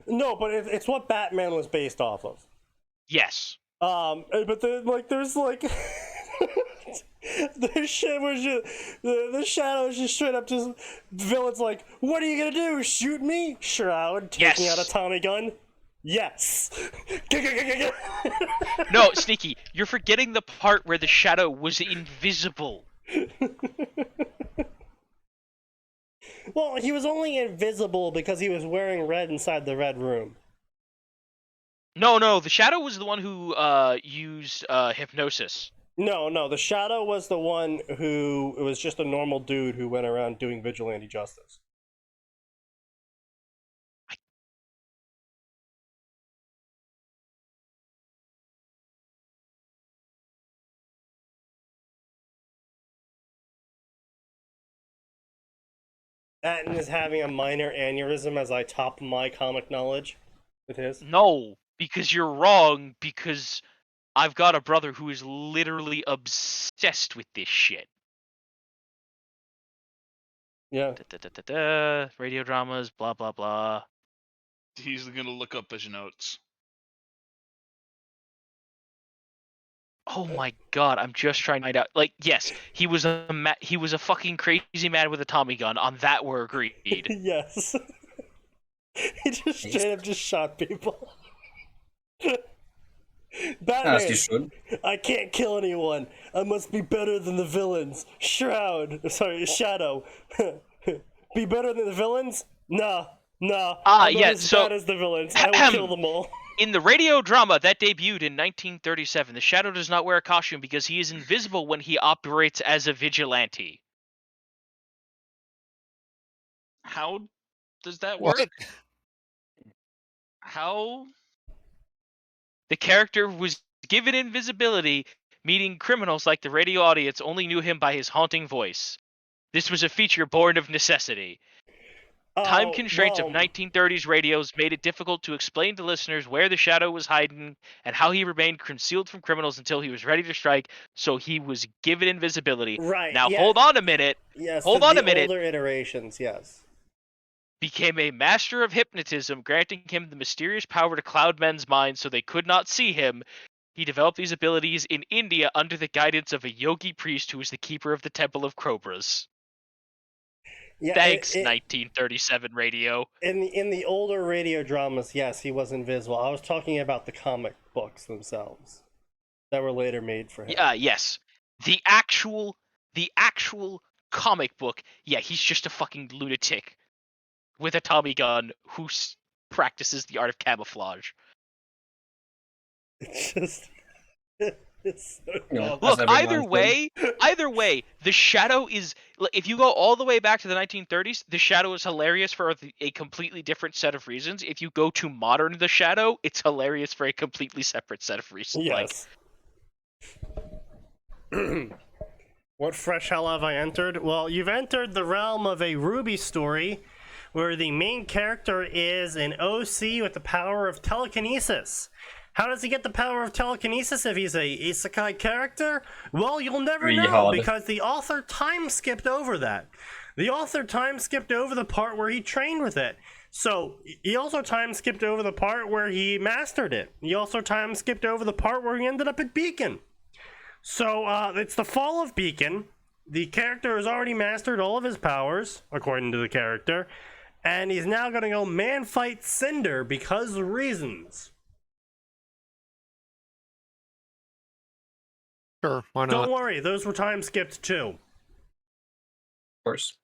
No, but it's what Batman was based off of. Yes. But then there's the shit was just the Shadow is just straight up just villains like, what are you gonna do? Shoot me? Shroud taking Yes. out a Tommy gun. Yes. No, Sneaky, you're forgetting the part where the Shadow was invisible. Well, he was only invisible because he was wearing red inside the Red Room. No, the Shadow was the one who used hypnosis. No, the Shadow was the one who was just a normal dude who went around doing vigilante justice. Atin is having a minor aneurysm as I top my comic knowledge with his. No, because you're wrong, because I've got a brother who is literally obsessed with this shit. Yeah. Radio dramas, blah, blah, blah. He's gonna look up his notes. Oh my god, I'm just trying to find out. Like, yes, he was a fucking crazy man with a Tommy gun. On that, we're agreed. Yes. He just straight up just shot people. Batman, As you should. I can't kill anyone. I must be better than the villains. Shadow. Be better than the villains? Nah. I'm not as bad as the villains. I will kill them all. In the radio drama that debuted in 1937, the Shadow does not wear a costume because he is invisible when he operates as a vigilante. How does that What? work? How? The character was given invisibility, meaning criminals like the radio audience only knew him by his haunting voice. This was a feature born of necessity. Time Oh, constraints well, of 1930s radios made it difficult to explain to listeners where the Shadow was hiding and how he remained concealed from criminals until he was ready to strike, so he was given invisibility. right. Now, yeah, hold on a minute. Yes, hold on the a minute. older iterations, yes. Became a master of hypnotism, granting him the mysterious power to cloud men's minds so they could not see him. He developed these abilities in India under the guidance of a yogi priest who was the keeper of the Temple of Cobras. Yeah, Thanks, 1937 radio. In the older radio dramas, yes, he was invisible. I was talking about the comic books themselves that were later made for him. Yes. The actual comic book, yeah, he's just a fucking lunatic with a Tommy gun who practices the art of camouflage. It's just, it's so No. dumb. As Look, every either way, the Shadow is. If you go all the way back to the 1930s, the Shadow is hilarious for a completely different set of reasons. If you go to modern the Shadow, it's hilarious for a completely separate set of reasons. Yes. What fresh hell have I entered? Well, you've entered the realm of a Ruby story where the main character is an OC with the power of telekinesis. How does he get the power of telekinesis if he's a isekai character? Well, you'll never Pretty know hard. because the author time skipped over that. The author time skipped over the part where he trained with it. So, he also time skipped over the part where he mastered it. He also time skipped over the part where he ended up at Beacon. So, it's the fall of Beacon. The character has already mastered all of his powers, according to the character. And he's now going to go man fight Cinder because of reasons. Sure, why not? Don't worry, those were time skipped too. Of course.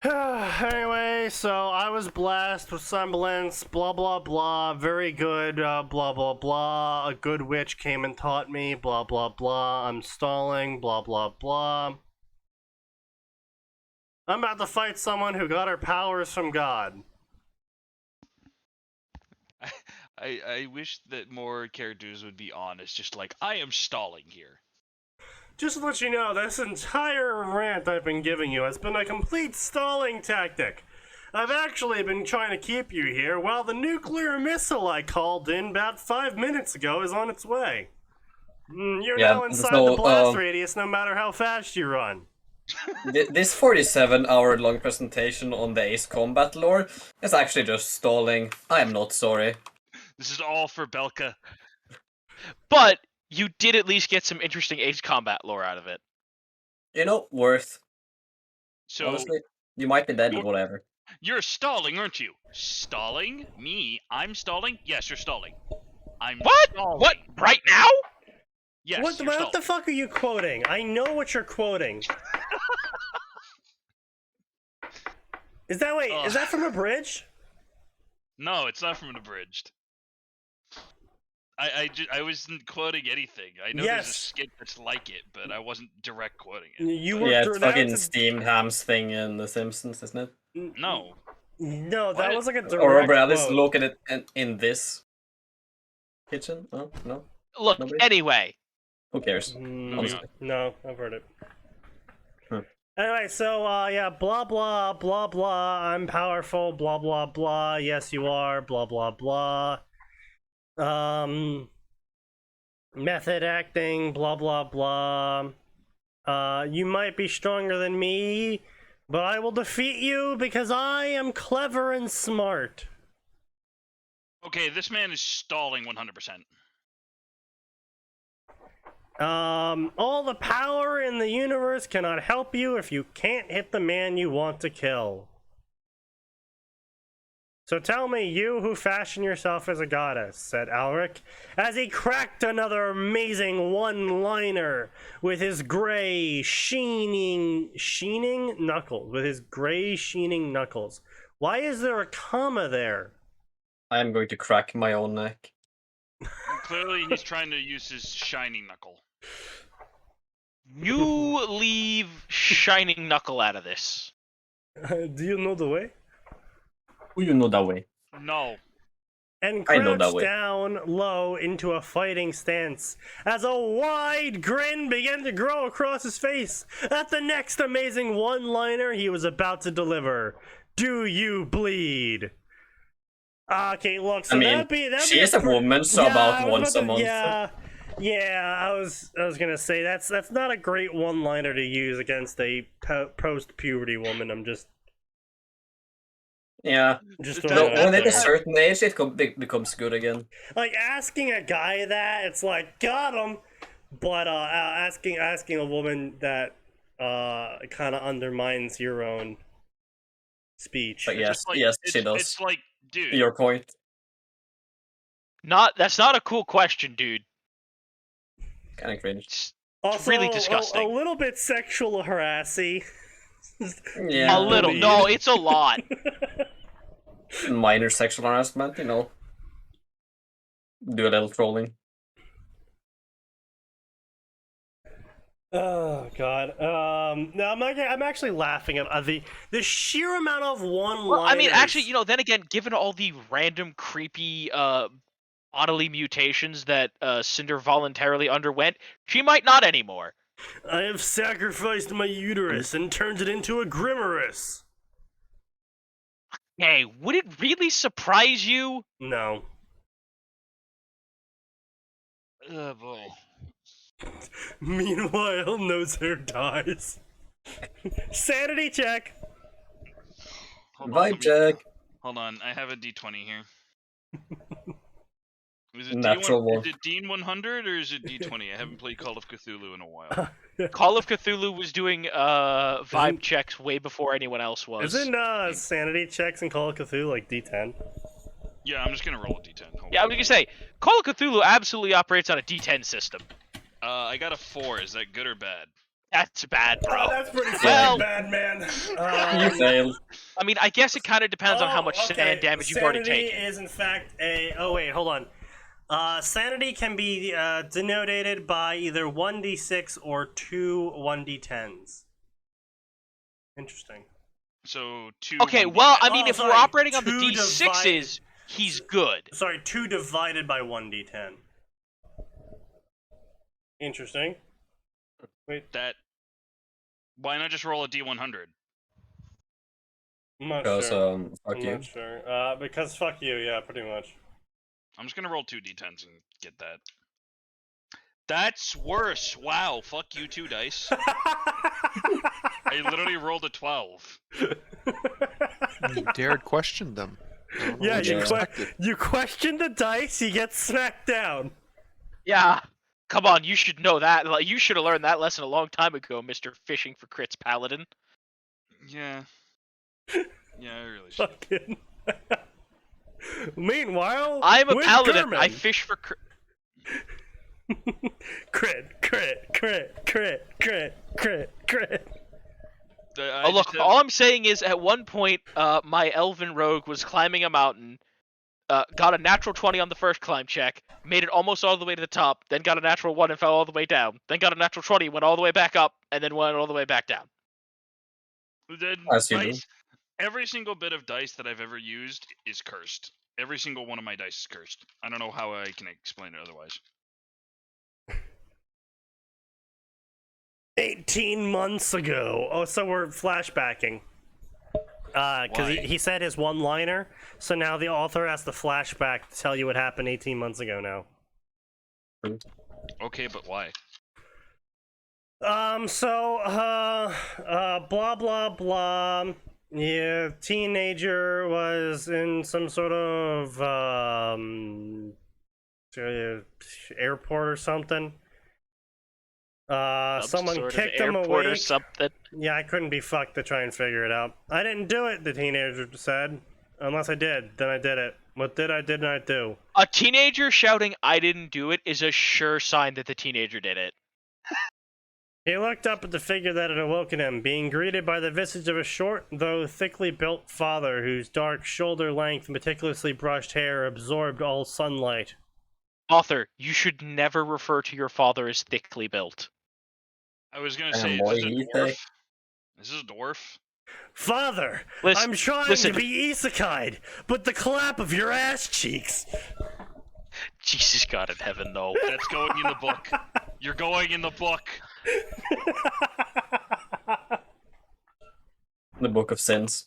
Anyway, so I was blessed with semblance, blah blah blah, very good, blah blah blah. A good witch came and taught me, blah blah blah. I'm stalling, blah blah blah. I'm about to fight someone who got her powers from God. I wish that more characters would be honest, just like, I am stalling here. Just to let you know, this entire rant I've been giving you has been a complete stalling tactic. I've actually been trying to keep you here while the nuclear missile I called in about 5 minutes ago is on its way. You're Yeah, now inside so, the blast radius no matter how fast you run. This 47-hour-long presentation on the Ace Combat lore is actually just stalling. I am not sorry. This is all for Belka. But you did at least get some interesting Ace Combat lore out of it. You know, worth. So, Honestly, you might be dead, but whatever. you're stalling, aren't you? Stalling? Me? I'm stalling? Yes, you're stalling. I'm What? stalling. What? Right now? Yes, what you're the stalling. fuck are you quoting? I know what you're quoting. Is that from Abridged? No, it's not from an abridged. I wasn't quoting anything. I know there's a Yes. skit that's like it, but I wasn't direct quoting it. You were Yeah, it's fucking pronouncing- Steamed Ham's thing in The Simpsons, isn't it? No. No, that What? was like a direct Or Robert Ellis, quote. look at it in this kitchen? Oh, no? Look, Nobody? anyway. Who cares? Honestly. No, I've heard it. Huh. Anyway, so yeah, blah blah blah blah. I'm powerful. Blah blah blah. Yes, you are. Blah blah blah. Method acting. Blah blah blah. You might be stronger than me, but I will defeat you because I am clever and smart. Okay, this man is stalling 100%. All the power in the universe cannot help you if you can't hit the man you want to kill. So tell me, you who fashion yourself as a goddess, said Alric, as he cracked another amazing one-liner with his gray, sheening knuckles. With his gray, sheening knuckles. Why is there a comma there? I am going to crack my own neck. Clearly, he's trying to use his shining knuckle. You leave Shining Knuckle out of this. Do you know the way? Who you know that way? No. and I know that crouched way. down low into a fighting stance as a wide grin began to grow across his face at the next amazing one-liner he was about to deliver. Do you bleed? Okay, look, so I mean, that'd be she is a woman, so yeah, about I was once a about to- month. Yeah, I was gonna say that's not a great one-liner to use against a post-puberty woman. I'm just Yeah. throwing No, it out when at a there. certain age, it becomes good again. Like asking a guy that, it's like got him, but asking a woman that kind of undermines your own speech. But yes, It's like, yes, she does. It's like, dude, Your point. That's not a cool question, dude. Kind of cringe. It's Also, really a disgusting. little bit sexual harassy. Yeah. A little. Bleed. No, it's a lot. Minor sexual harassment, you know. Do a little trolling. Oh God. No, I'm actually laughing at the sheer amount of one-liners. Well, I mean, actually, then again, given all the random creepy bodily mutations that Cinder voluntarily underwent, she might not anymore. I have sacrificed my uterus and turned it into a grimaris. Hey, would it really surprise you? No. oh boy. Meanwhile, Nosehair dies. Sanity check. Hold on, let Vibe me- check. Hold on, I have a D20 here. Is it Natural D1, one. is it Dean 100 or is it D20? I haven't played Call of Cthulhu in a while. Call of Cthulhu was doing vibe Isn't- checks way before anyone else was. Isn't sanity checks in Call of Cthulhu like D10? Yeah, I'm just gonna roll a D10. Hold Yeah, I on. was gonna say, Call of Cthulhu absolutely operates on a D10 system. I got a 4. Is that good or bad? That's bad, bro. that's pretty Well- bad, man. You failed. I mean, I guess it kind of depends on how much sand damage you've already Sanity taken. is in fact a. Oh wait, hold on. Sanity can be denoted by either 1d6 or 2 1d10s. Interesting. So 2. Okay, 1D10. well, I mean, Oh, if sorry, we're operating on the 2 D6s, he's good. Sorry, 2 divided by 1d10. Interesting. Wait, That. Why not just roll a D100? I'm not Because, sure. fuck I'm you. not sure. Because fuck you, yeah, pretty much. I'm just gonna roll 2 D10s and get that. That's worse. Wow. Fuck you too, dice. I literally rolled a 12. You dared question them. I don't know Yeah, what you expected. You question the dice, you get smacked down. Yeah. Come on, you should know that. Like, you should have learned that lesson a long time ago, Mr. Fishing for Crits Paladin. Yeah. Yeah, I really should. Fucking. Meanwhile, I'm a with paladin. German. I fish for crit, crit, crit, crit, crit, crit, crit. Oh, look, all I'm saying is at one point, my elven rogue was climbing a mountain, got a natural 20 on the first climb check, made it almost all the way to the top, then got a natural 1 and fell all the way down, then got a natural 20, went all the way back up, and then went all the way back down. The As you do. dice, every single bit of dice that I've ever used is cursed. Every single one of my dice is cursed. I don't know how I can explain it otherwise. 18 months ago. Oh, so we're flashbacking. Because Why? he said his one-liner, so now the author has to flashback to tell you what happened 18 months ago now. Okay, but why? Blah, blah, blah. Yeah, teenager was in some sort of, airport or something. Some Someone sort of kicked him airport or awake. something. Yeah, I couldn't be fucked to try and figure it out. I didn't do it, the teenager said. Unless I did, then I did it. What did not do? A teenager shouting, "I didn't do it," is a sure sign that the teenager did it. He looked up at the figure that had awoken him, being greeted by the visage of a short, though thickly built father, whose dark shoulder-length, meticulously brushed hair absorbed all sunlight. Author, you should never refer to your father as thickly built. I was gonna Damn, say, boy, is this a he's dwarf? Is this a dwarf? Father, Listen, I'm trying listen. to be isekai'd, but the clap of your ass cheeks. Jesus God in heaven, though. That's going in the book. You're going in the book. The Book of Sins.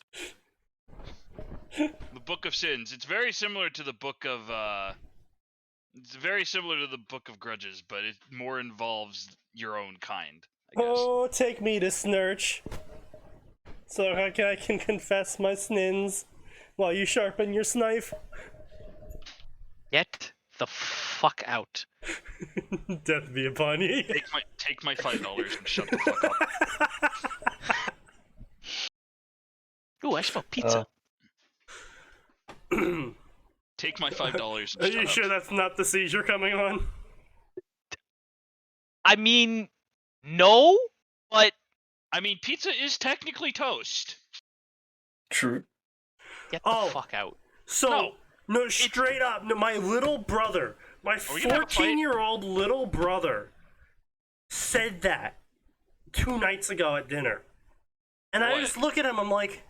The Book of Sins. It's very similar to the Book of It's very similar to the Book of Grudges, but it more involves your own kind, I guess. Oh, take me to Snurch, so I can confess my snins while you sharpen your knife. Get the fuck out. Death be upon you. Take my $5 and shut the fuck up. Ooh, I smell pizza. Take my $5 and Are shut you up. sure that's not the seizure coming on? I mean, no, but I mean, pizza is technically toast. True. get the Oh. fuck out. So, no, straight up, no, my little brother, my we gonna have a fight? 14-year-old little brother said that 2 nights ago at dinner. And I What? just look at him, I'm like,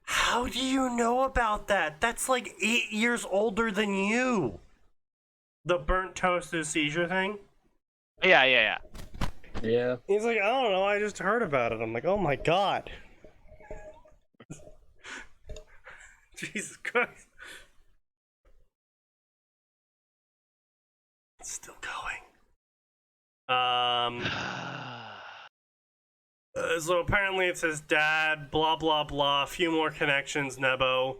how do you know about that? That's like 8 years older than you. The burnt toast is seizure thing? Yeah. Yeah. He's like, I don't know, I just heard about it. I'm like, oh my god. Jesus Christ. It's still going. So apparently it's his dad, blah blah blah, a few more connections, Nebo.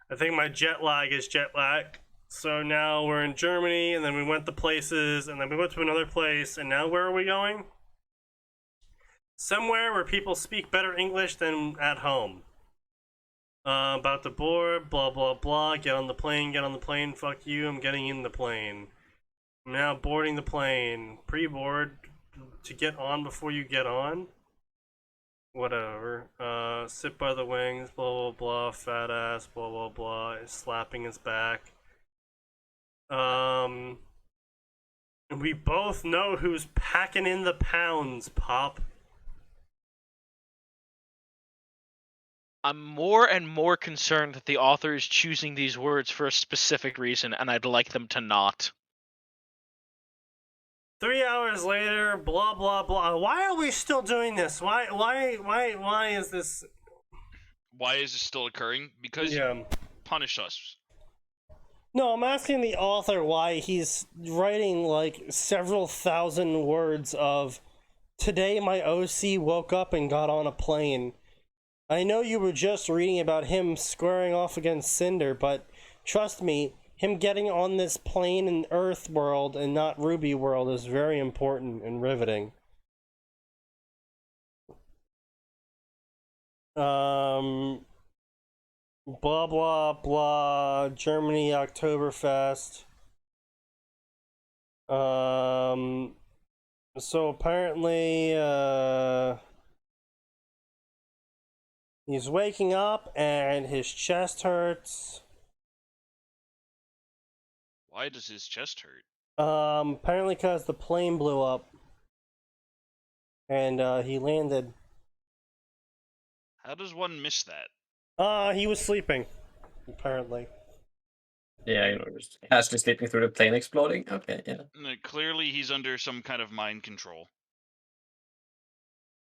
I think my jet lag is jet lag. So now we're in Germany, and then we went to places, and then we went to another place, and now where are we going? Somewhere where people speak better English than at home. About to board, blah blah blah, get on the plane, fuck you, I'm getting in the plane. I'm now boarding the plane, pre-board, to get on before you get on? Whatever. Sit by the wings, blah blah blah, fat ass, blah blah blah, slapping his back. And we both know who's packing in the pounds, Pop. I'm more and more concerned that the author is choosing these words for a specific reason, and I'd like them to not. 3 hours later, blah blah blah. Why are we still doing this? Why is this? Why is this still occurring? Because you punish us. No, I'm asking the author why he's writing like several thousand words of today my OC woke up and got on a plane. I know you were just reading about him squaring off against Cinder, but trust me, him getting on this plane in Earth World and not Ruby World is very important and riveting. Blah blah blah, Germany Oktoberfest. So apparently, he's waking up and his chest hurts. Why does his chest hurt? Apparently because the plane blew up. And, he landed. How does one miss that? He was sleeping. Apparently. Yeah, you know, just casually sleeping through the plane exploding. Okay, yeah. No, clearly he's under some kind of mind control.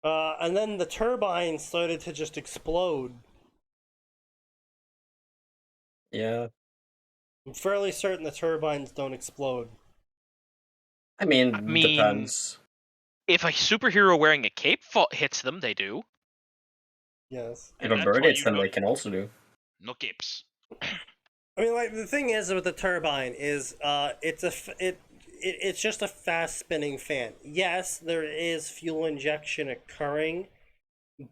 And then the turbine started to just explode. Yeah. I'm fairly certain the turbines don't explode. I mean, mean- depends. If a superhero wearing a cape hits them, they do. Yes. If a that's bird why hits you them, know- they can also do. No capes. I mean, like, the thing is with the turbine is, it's just a fast spinning fan. Yes, there is fuel injection occurring,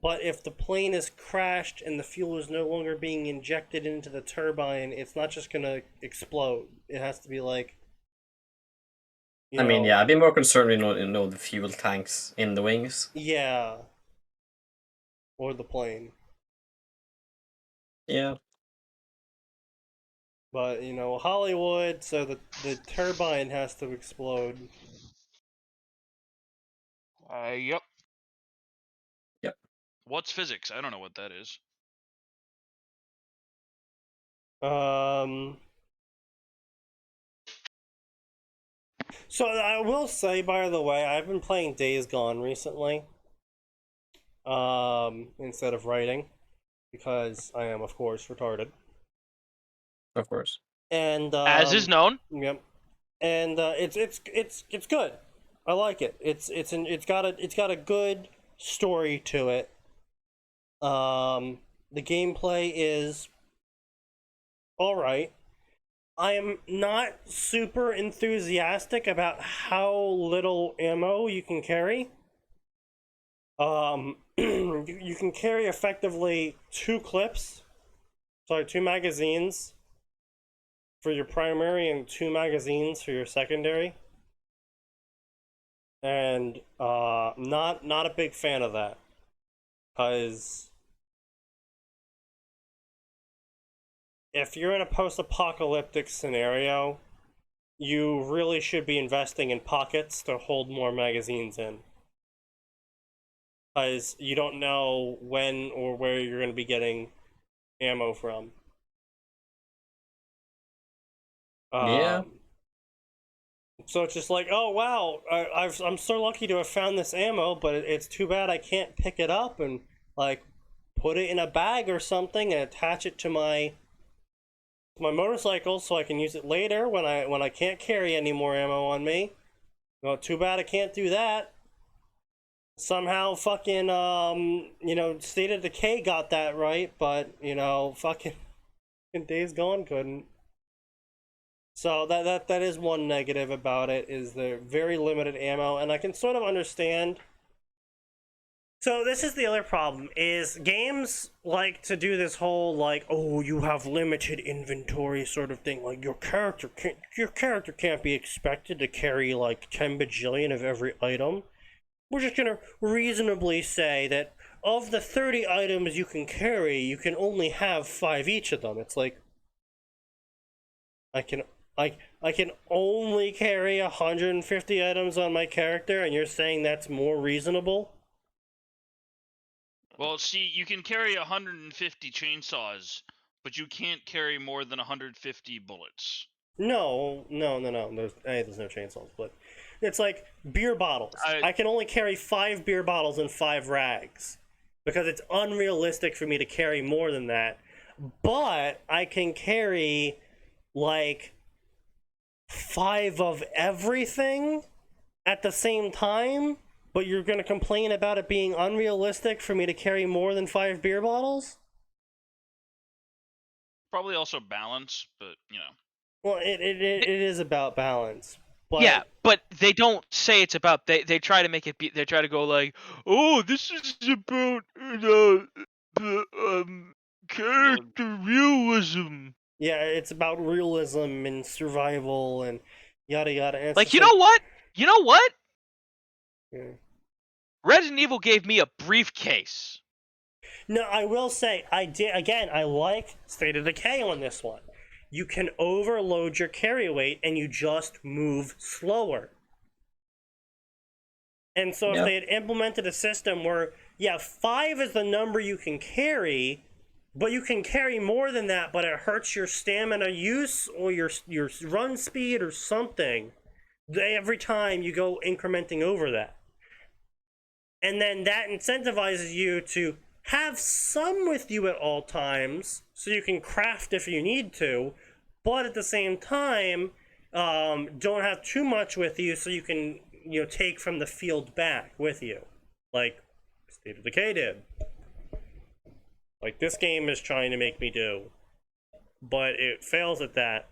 but if the plane is crashed and the fuel is no longer being injected into the turbine, it's not just gonna explode. It has to be like. I mean, yeah, I'd be more concerned with the fuel tanks in the wings. Yeah. Or the plane. Yeah. But, Hollywood, so the turbine has to explode. Yep. Yep. What's physics? I don't know what that is. So I will say, by the way, I've been playing Days Gone recently. Instead of writing, because I am, of course, retarded. Of course. And As is known. Yep. And it's good. I like it. It's got a good story to it. The gameplay is all right. I am not super enthusiastic about how little ammo you can carry. You can carry effectively 2 magazines for your primary and 2 magazines for your secondary. And not a big fan of that, because if you're in a post-apocalyptic scenario, you really should be investing in pockets to hold more magazines in, because you don't know when or where you're going to be getting ammo from. Yeah. So it's just like, oh wow, I'm so lucky to have found this ammo, but it's too bad I can't pick it up and like put it in a bag or something and attach it to my motorcycle so I can use it later when I can't carry any more ammo on me. Well, too bad I can't do that. Somehow fucking State of Decay got that right, but fucking Days Gone couldn't. So that is one negative about it, is the very limited ammo, and I can sort of understand. So this is the other problem, is games like to do this whole like, oh, you have limited inventory sort of thing. Like your character can't be expected to carry like 10 bajillion of every item. We're just gonna reasonably say that of the 30 items you can carry, you can only have 5 each of them. It's like, I can only carry 150 items on my character, and you're saying that's more reasonable? Well, see, you can carry 150 chainsaws, but you can't carry more than 150 bullets. No. There's no chainsaws, but it's like beer bottles. I can only carry 5 beer bottles and 5 rags, because it's unrealistic for me to carry more than that. But I can carry like 5 of everything at the same time, but you're going to complain about it being unrealistic for me to carry more than 5 beer bottles? Probably also balance, but Well, it is about balance. But Yeah, but they don't say it's about. They try to make it be. They try to go like, oh, this is about character realism. yeah, it's about realism and survival and yada yada. And Like, you know what? Yeah. Resident Evil gave me a briefcase. No, I will say, I like State of Decay on this one. You can overload your carry weight and you just move slower. And so if they had implemented a system where, 5 is the number you can carry, but you can carry more than that, but it hurts your stamina use or your run speed or something, every time you go incrementing over that. And then that incentivizes you to have some with you at all times, so you can craft if you need to, but at the same time, don't have too much with you, so you can take from the field back with you, like State of Decay did. Like this game is trying to make me do, but it fails at that.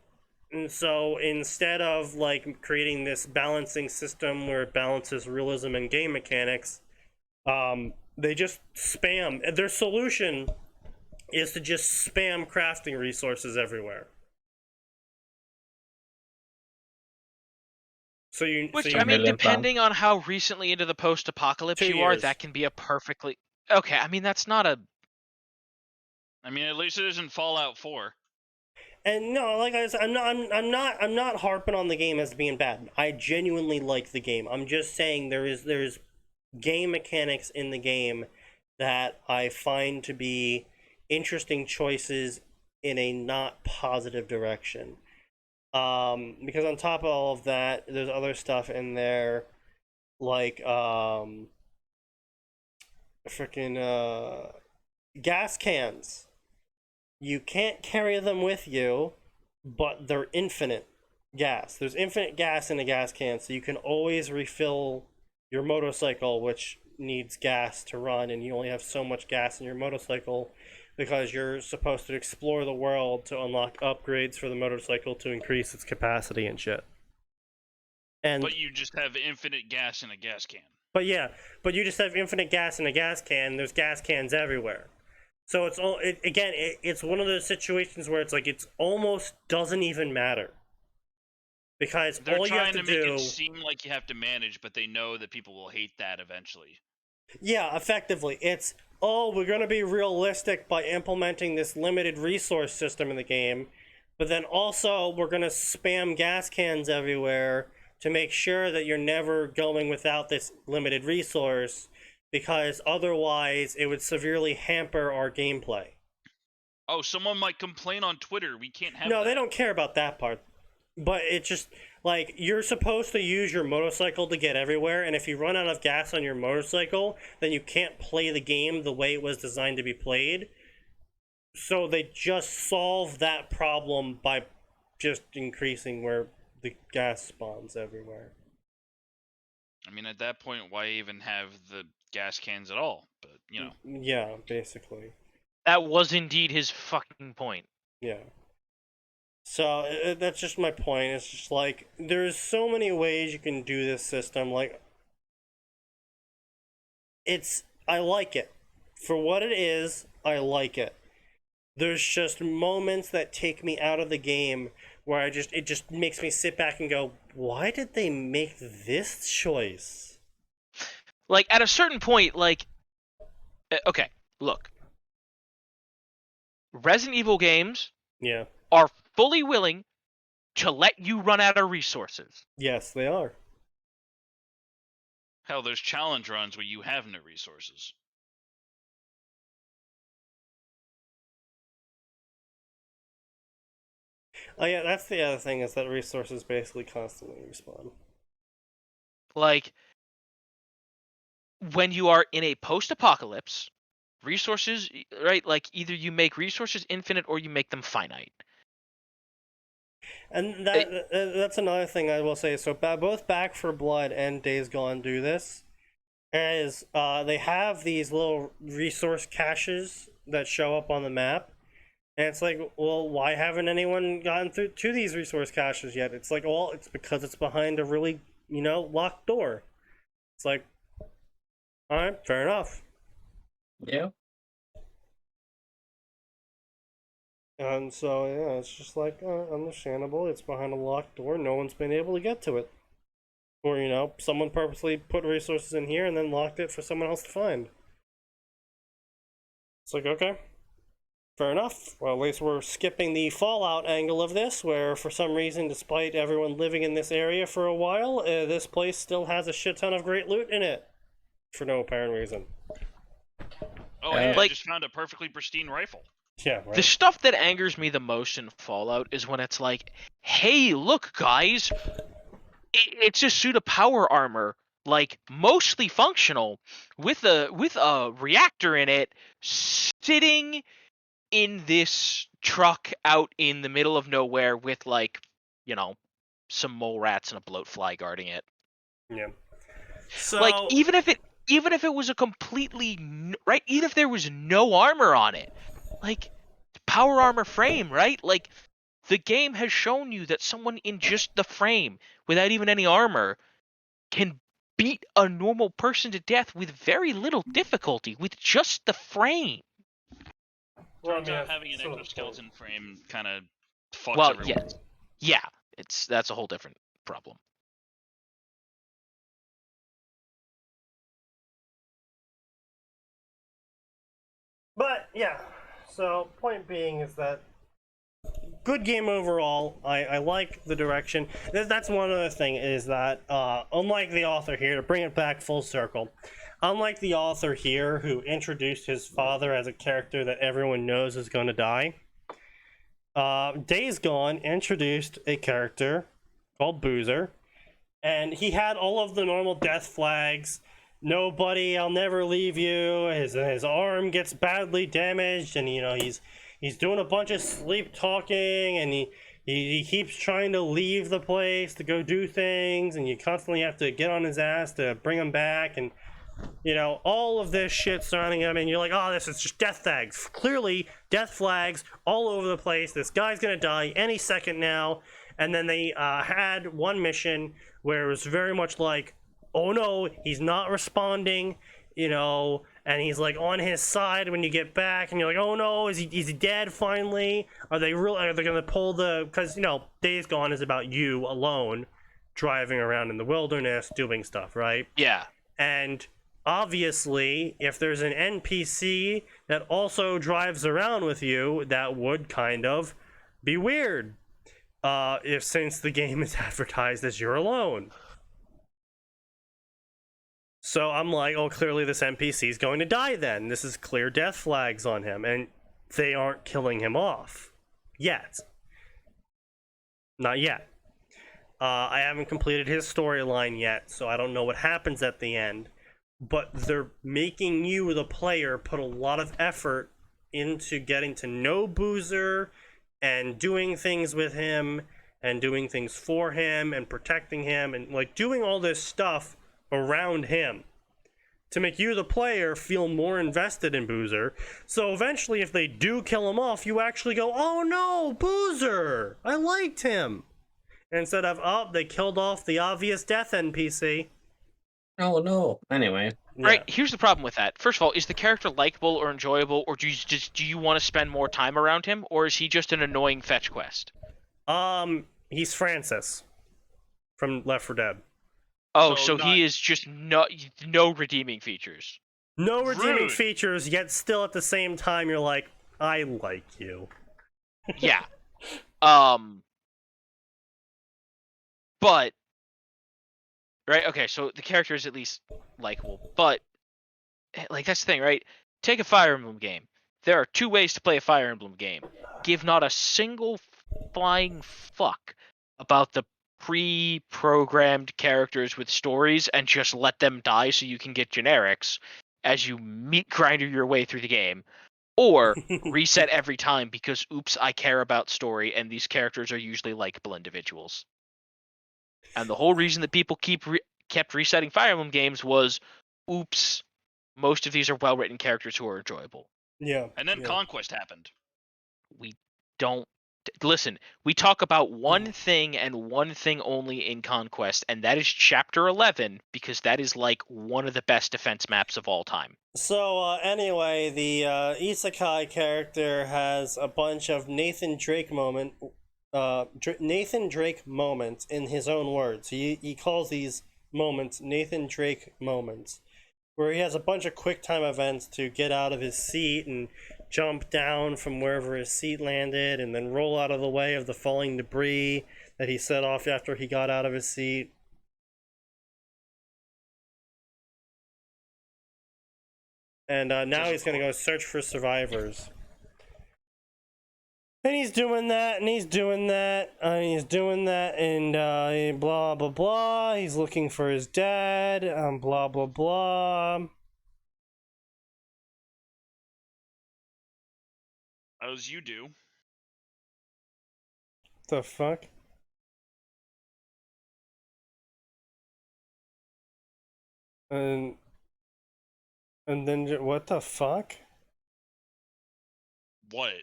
And so instead of like creating this balancing system where it balances realism and game mechanics, they just spam. Their solution is to just spam crafting resources everywhere. Which, I mean, depending on how recently into the post-apocalypse you are, that can be a perfectly... Okay, I mean, that's not a... I mean, at least it isn't Fallout 4. And no, like I said, I'm not harping on the game as being bad. I genuinely like the game. I'm just saying there's game mechanics in the game that I find to be interesting choices in a not positive direction. Because on top of all of that, there's other stuff in there, like freaking gas cans. You can't carry them with you, but they're infinite gas. There's infinite gas in a gas can, so you can always refill your motorcycle, which needs gas to run, and you only have so much gas in your motorcycle because you're supposed to explore the world to unlock upgrades for the motorcycle to increase its capacity and shit. And But you just have infinite gas in a gas can. but you just have infinite gas in a gas can. There's gas cans everywhere. So it's one of those situations where it's like it's almost doesn't even matter. Because They're all you have trying to to make do, it seem like you have to manage, but they know that people will hate that eventually. yeah, effectively, it's, oh, we're going to be realistic by implementing this limited resource system in the game, but then also we're going to spam gas cans everywhere to make sure that you're never going without this limited resource, because otherwise it would severely hamper our gameplay. Oh, someone might complain on Twitter. We can't have No, that. they don't care about that part. But it's just, like, you're supposed to use your motorcycle to get everywhere, and if you run out of gas on your motorcycle, then you can't play the game the way it was designed to be played. So they just solve that problem by just increasing where the gas spawns everywhere. I mean, at that point, why even have the gas cans at all? But, you know. Yeah, basically. That was indeed his fucking point. Yeah. So that's just my point. It's just like there's so many ways you can do this system. Like, I like it for what it is. I like it. There's just moments that take me out of the game where it just makes me sit back and go, why did they make this choice? Like, at a certain point, like, okay, look. Resident Evil games Yeah. are fully willing to let you run out of resources. Yes, they are. Hell, there's challenge runs where you have no resources. Oh yeah, that's the other thing, is that resources basically constantly respawn. Like, when you are in a post-apocalypse, resources, right? Like, either you make resources infinite or you make them finite. And that's another thing I will say. So both Back 4 Blood and Days Gone do this. Is they have these little resource caches that show up on the map. And it's like, well, why haven't anyone gotten through to these resource caches yet? It's like, well, it's because it's behind a really, locked door. It's like, alright, fair enough. Yeah. And so, yeah, it's just like, understandable. It's behind a locked door. No one's been able to get to it. Or, someone purposely put resources in here and then locked it for someone else to find. It's like, okay, fair enough. Well, at least we're skipping the Fallout angle of this, where for some reason, despite everyone living in this area for a while, this place still has a shit ton of great loot in it. For no apparent reason. Oh, hey, I Like- just found a perfectly pristine rifle. Yeah, right. The stuff that angers me the most in Fallout is when it's like, hey, look, guys, it's a suit of power armor, like, mostly functional, with a reactor in it, sitting in this truck out in the middle of nowhere with, like, some mole rats and a bloat fly guarding it. Yeah. So, Like, even if it was a completely right, even if there was no armor on it, like, power armor frame, right? Like, the game has shown you that someone in just the frame, without even any armor, can beat a normal person to death with very little difficulty with just the frame. well, Turns out that's having an sort of exoskeleton frame kind of fucks Well, everyone. yeah, that's a whole different problem. But yeah, so point being is that good game overall. I like the direction. That's one other thing, is that unlike the author here, to bring it back full circle, unlike the author here, who introduced his father as a character that everyone knows is going to die, Days Gone introduced a character called Boozer, and he had all of the normal death flags. Nobody, I'll never leave you. His arm gets badly damaged, and he's doing a bunch of sleep talking, and he keeps trying to leave the place to go do things, and you constantly have to get on his ass to bring him back, and all of this shit surrounding him, and you're like, oh, this is just death flags. Clearly, death flags all over the place. This guy's gonna die any second now. And then they had one mission where it was very much like, oh no, he's not responding, and he's like on his side when you get back, and you're like, oh no, is he dead finally? Are they gonna pull because Days Gone is about you alone driving around in the wilderness doing stuff, right? Yeah. And obviously, if there's an NPC that also drives around with you, that would kind of be weird. Since the game is advertised as you're alone. So I'm like, oh, clearly this NPC is going to die then. This is clear death flags on him, and they aren't killing him off. Yet. Not yet. I haven't completed his storyline yet, so I don't know what happens at the end. But they're making you, the player, put a lot of effort into getting to know Boozer, and doing things with him, and doing things for him, and protecting him, and doing all this stuff around him to make you, the player, feel more invested in Boozer. So eventually, if they do kill him off, you actually go, oh no, Boozer! I liked him! Instead of, oh, they killed off the obvious death NPC. Oh no. Anyway. Right, here's the problem with that. First of all, is the character likable or enjoyable, or do you want to spend more time around him, or is he just an annoying fetch quest? He's Francis from Left 4 Dead. Oh, so he is just no redeeming features. No redeeming Rude. features, yet still at the same time you're like, I like you. Yeah. But right, okay, so the character is at least likable, but that's the thing, right? Take a Fire Emblem game. There are two ways to play a Fire Emblem game. Give not a single flying fuck about the pre-programmed characters with stories and just let them die so you can get generics as you meat grinder your way through the game. Or reset every time because, oops, I care about story and these characters are usually likable individuals. And the whole reason that people kept resetting Fire Emblem games was, oops, most of these are well-written characters who are enjoyable. Yeah. And then Conquest happened. We don't... Listen, we talk about one thing and one thing only in Conquest, and that is Chapter 11, because that is one of the best defense maps of all time. So, anyway, the Isekai character has a bunch of Nathan Drake moments in his own words. He calls these moments Nathan Drake moments, where he has a bunch of quick time events to get out of his seat and jump down from wherever his seat landed and then roll out of the way of the falling debris that he set off after he got out of his seat. And now he's going to go search for survivors. And he's doing that, and he's doing that, and he's doing that, and blah, blah, blah. He's looking for his dad, blah, blah, blah. As you do. The fuck? And then, what the fuck? What?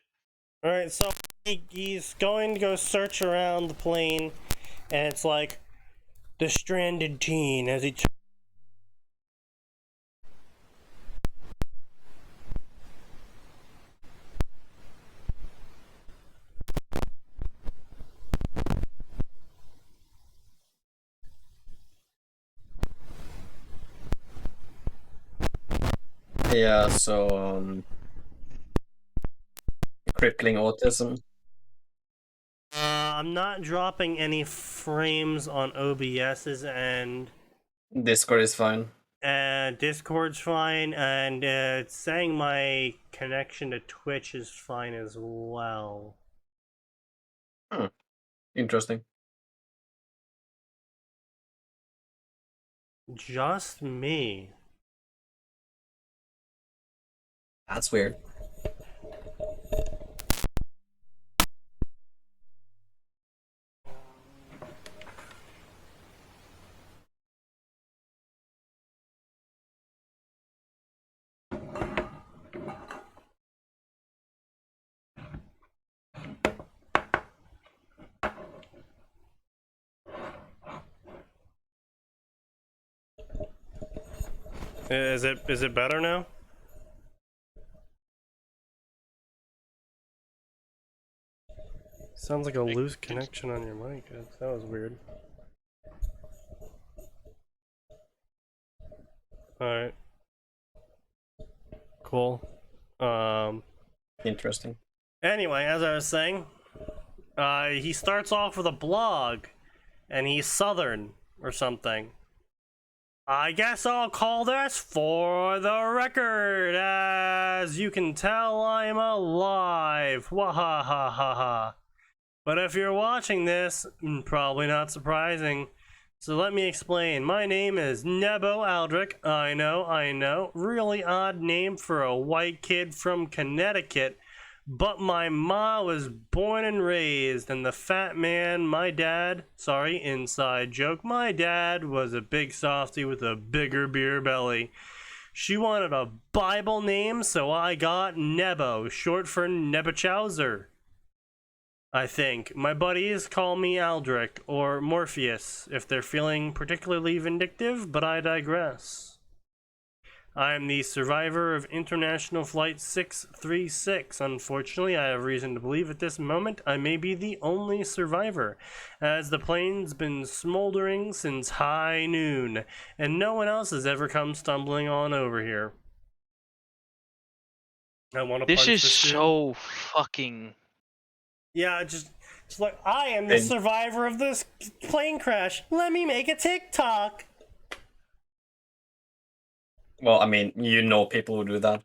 Alright, so he's going to go search around the plane, and it's like the stranded teen as he... Yeah, so crippling autism. I'm not dropping any frames on OBS's end. Discord is fine. Discord's fine, and it's saying my connection to Twitch is fine as well. Interesting. Just me. That's weird. Is it better now? Sounds like a loose connection on your mic. That was weird. Alright. Cool. Interesting. Anyway, as I was saying, he starts off with a blog, and he's Southern or something. I guess I'll call this For the Record. As you can tell, I'm alive. Wahahaha. But if you're watching this, probably not surprising. So let me explain. My name is Nebo Aldrich. I know. Really odd name for a white kid from Connecticut. But my ma was born and raised, and the fat man, my dad, sorry, inside joke, my dad was a big softy with a bigger beer belly. She wanted a Bible name, so I got Nebo, short for Nebuchadnezzar. I think. My buddies call me Aldrich, or Morpheus, if they're feeling particularly vindictive, but I digress. I am the survivor of International Flight 636. Unfortunately, I have reason to believe at this moment I may be the only survivor, as the plane's been smoldering since high noon, and no one else has ever come stumbling on over here. I want to This punch is this dude. so fucking. Yeah, just like, I am the survivor of this plane crash. Let me make a TikTok. Well, I mean, you know people who do that.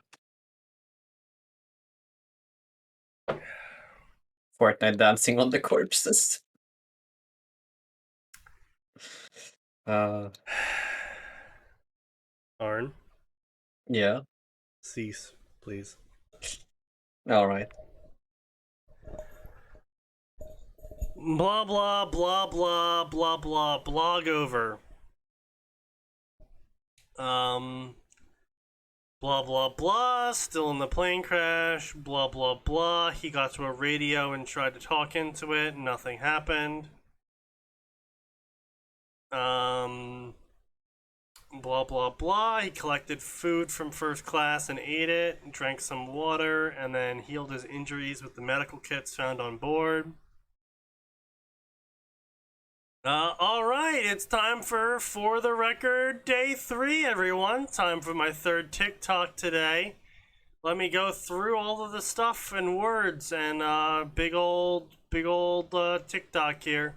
Fortnite dancing on the corpses. Arn, Yeah. cease, please. Alright. Blah, blah, blah, blah, blah, blah, blog over. Blah, blah, blah, still in the plane crash, blah, blah, blah. He got to a radio and tried to talk into it, nothing happened. Blah, blah, blah. He collected food from first class and ate it, drank some water, and then healed his injuries with the medical kits found on board. Alright, it's time for the Record Day 3, everyone. Time for my third TikTok today. Let me go through all of the stuff and words and big old TikTok here.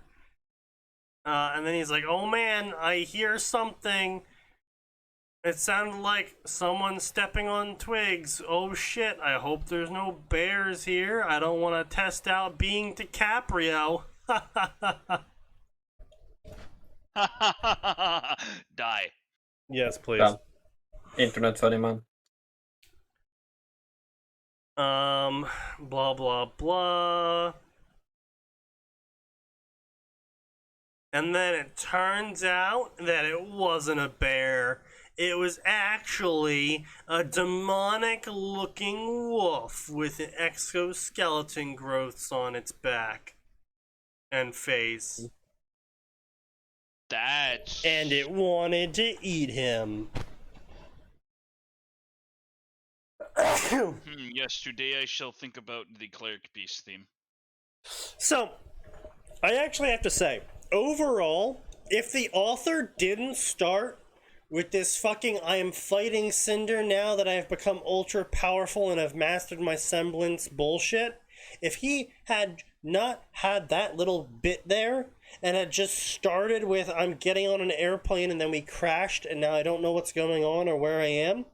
And then he's like, oh man, I hear something. It sounded like someone stepping on twigs. Oh shit, I hope there's no bears here. I don't want to test out being DiCaprio. Die. Yes, please. Yeah. Internet funny man. Blah, blah, blah. And then it turns out that it wasn't a bear. It was actually a demonic-looking wolf with an exoskeleton growths on its back and face. That's... And it wanted to eat him. Yes, today I shall think about the cleric beast theme. So, I actually have to say, overall, if the author didn't start with this fucking I am fighting Cinder now that I have become ultra powerful and have mastered my semblance bullshit, if he had not had that little bit there, and it just started with I'm getting on an airplane and then we crashed and now I don't know what's going on or where I am,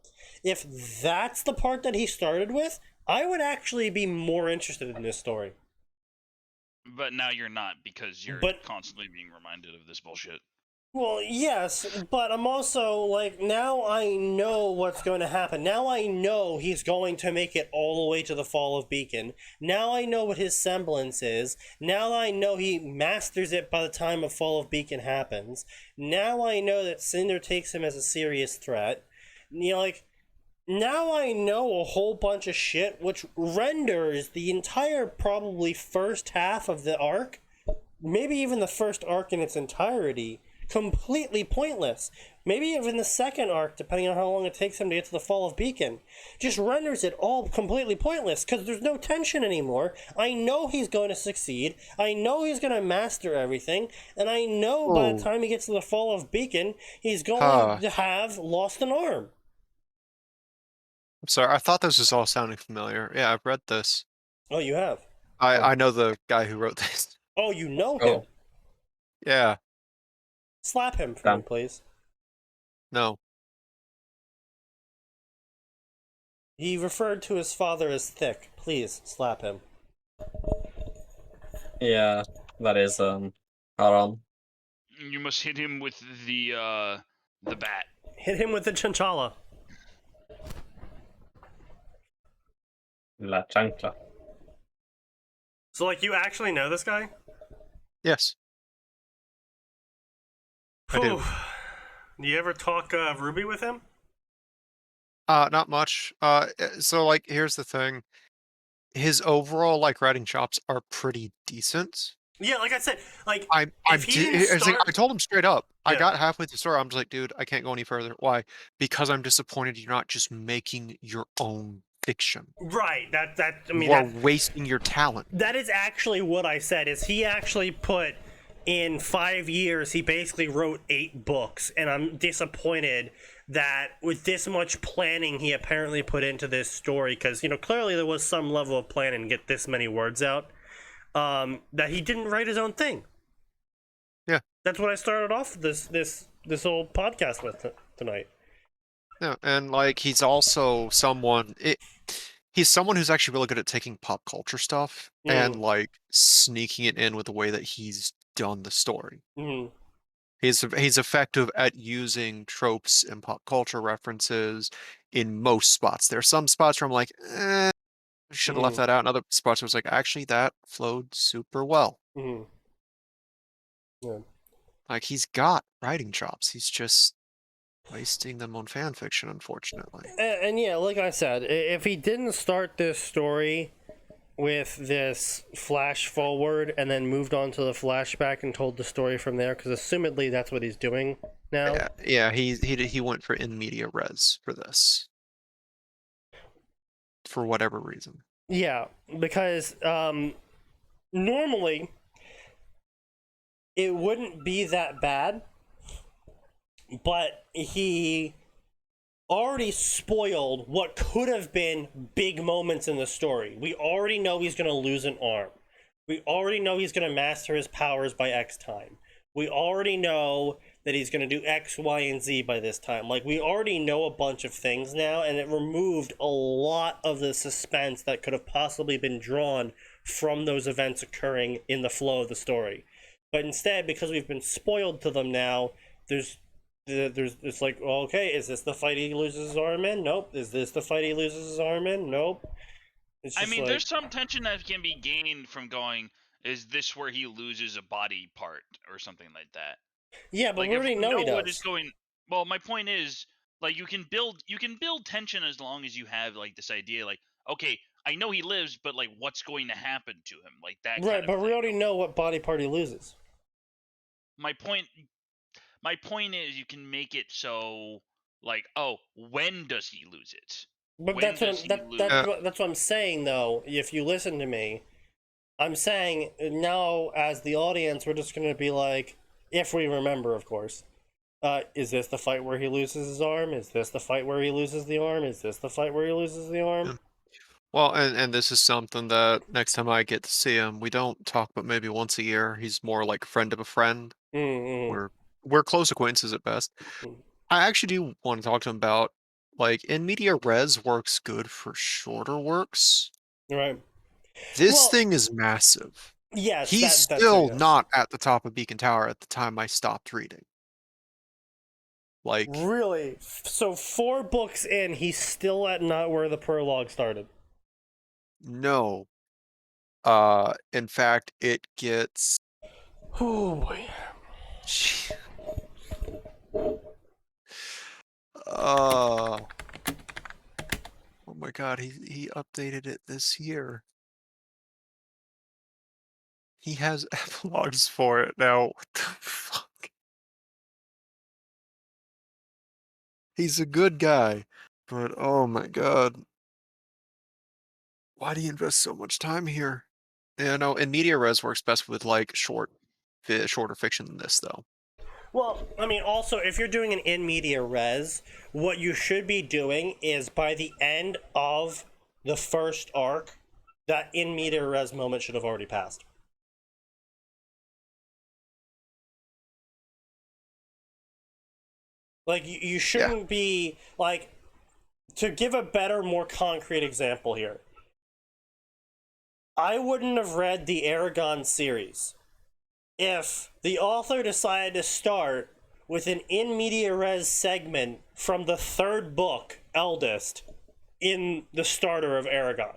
if that's the part that he started with, I would actually be more interested in this story. But now you're not, because you're But- constantly being reminded of this bullshit. Well, yes, but I'm also like, now I know what's going to happen. Now I know he's going to make it all the way to the fall of Beacon. Now I know what his semblance is. Now I know he masters it by the time of fall of Beacon happens. Now I know that Cinder takes him as a serious threat. You know, like, now I know a whole bunch of shit, which renders the entire probably first half of the arc, maybe even the first arc in its entirety, completely pointless. Maybe even the second arc, depending on how long it takes him to get to the fall of Beacon, just renders it all completely pointless because there's no tension anymore. I know he's going to succeed. I know he's going to master everything, and I know by the time he gets to the fall of Beacon, he's going to have lost an arm. I'm sorry, I thought this was all sounding familiar. Yeah, I've read this. Oh, you have? I know the guy who wrote this. Oh, you know him? Oh. Yeah, Slap him for me, please. no. He referred to his father as thick. Please, slap him. Yeah, that is haram. You must hit him with the bat. Hit him with the chanchala. La chancla. So, like, you actually know this guy? Yes. I do. Do you ever talk Ruby with him? Not much. So like, here's the thing. His overall like writing chops are pretty decent. Yeah, like I said, like I told him straight up. I Yeah. got halfway through the story. I'm just like, dude, I can't go any further. Why? Because I'm disappointed you're not just making your own fiction. right. I mean, You're wasting your talent. that is actually what I said. Is he actually put in 5 years? He basically wrote 8 books, and I'm disappointed that with this much planning he apparently put into this story, because clearly there was some level of planning to get this many words out. That he didn't write his own thing. Yeah, that's what I started off this whole podcast with tonight. Yeah, and like he's also someone. He's someone who's actually really good at taking pop culture stuff and like sneaking it in with the way that he's done the story. Mm-hmm. He's effective at using tropes and pop culture references in most spots. There are some spots where I'm like, should have left that out. And other spots where I was like, actually, that flowed super well. Mm-hmm. Yeah. Like he's got writing chops. He's just wasting them on fan fiction, unfortunately. And yeah, like I said, if he didn't start this story with this flash forward and then moved on to the flashback and told the story from there, because assumedly that's what he's doing now. Yeah, he went for in media res for this. For whatever reason. Yeah, because normally it wouldn't be that bad, but he already spoiled what could have been big moments in the story. We already know he's going to lose an arm. We already know he's going to master his powers by X time. We already know that he's going to do X, Y, and Z by this time. Like, we already know a bunch of things now, and it removed a lot of the suspense that could have possibly been drawn from those events occurring in the flow of the story. But instead, because we've been spoiled to them now, it's like, well, okay, is this the fight he loses his arm in? Nope. Is this the fight he loses his arm in? Nope. I mean, there's some tension that can be gained from going, is this where he loses a body part or something like that? Yeah, but like, we already know he does. What is going. Well, my point is, like, you can build tension as long as you have like this idea, like, okay, I know he lives, but like, what's going to happen to him, like that. Right, kind of but we thing. already know what body part he loses. My point is, you can make it so, like, oh, when does he lose it? But When that's does what I'm saying, though. If you listen to me, I'm saying now, as the audience, we're just going to be like, if we remember, of course, is this the fight where he loses his arm? Is this the fight where he loses the arm? Is this the fight where he loses the arm? Well, and this is something that next time I get to see him, we don't talk but maybe once a year. He's more like friend of a friend. Mm-hmm. We're close acquaintances at best. I actually do want to talk to him about, like, in media res works good for shorter works. Right. This Well, thing is massive. Yes, He's that still too, yes. not at the top of Beacon Tower at the time I stopped reading. Like, Really? So 4 books in, he's still at not where the prologue started. no. In fact, it gets. Oh boy. Oh my god, he updated it this year. He has epilogues for it now. What the fuck? He's a good guy, but oh my god. Why do you invest so much time here? Yeah, no, and media res works best with like shorter fiction than this though. Well, I mean, also, if you're doing an in media res, what you should be doing is by the end of the first arc, that in media res moment should have already passed. Like, you shouldn't be, like, to give a better, more concrete example here, I wouldn't have read the Aragon series if the author decided to start with an in media res segment from the 3rd book, Eldest, in the starter of Aragon.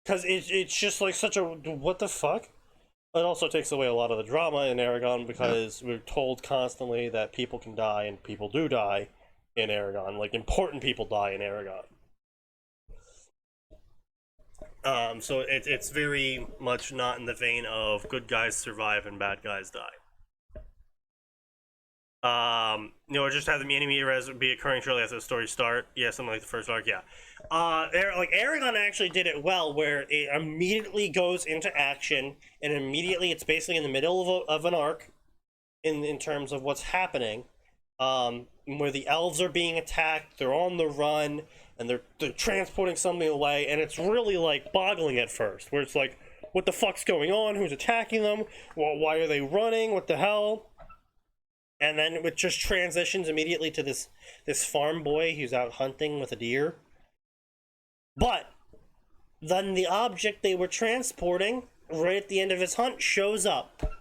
Because it's just like such a, what the fuck? It also takes away a lot of the drama in Aragon because we're told constantly that people can die, and people do die in Aragon. Like, important people die in Aragon. So it's very much not in the vein of good guys survive and bad guys die. Just have the media res be occurring shortly after the story start. Yeah, something like the first arc. Yeah. Like Aragon actually did it well, where it immediately goes into action, and immediately it's basically in the middle of an arc, in terms of what's happening. Where the elves are being attacked, they're on the run, and they're transporting something away, and it's really like boggling at first, where it's like, what the fuck's going on? Who's attacking them? Well, why are they running? What the hell? And then it just transitions immediately to this farm boy who's out hunting with a deer. But then the object they were transporting right at the end of his hunt shows up,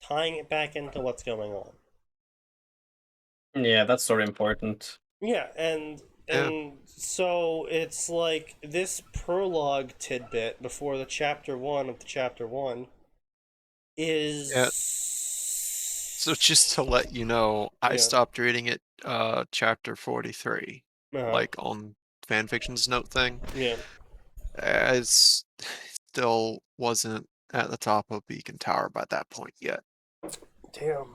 tying it back into what's going on. Yeah, that's sort of important. Yeah, and so it's like this prologue tidbit before the chapter 1 of the chapter 1 is... Yeah. So just to let you know, I stopped reading it chapter 43, like on Fanfiction's note thing. Yeah. As still wasn't at the top of Beacon Tower by that point yet. Damn.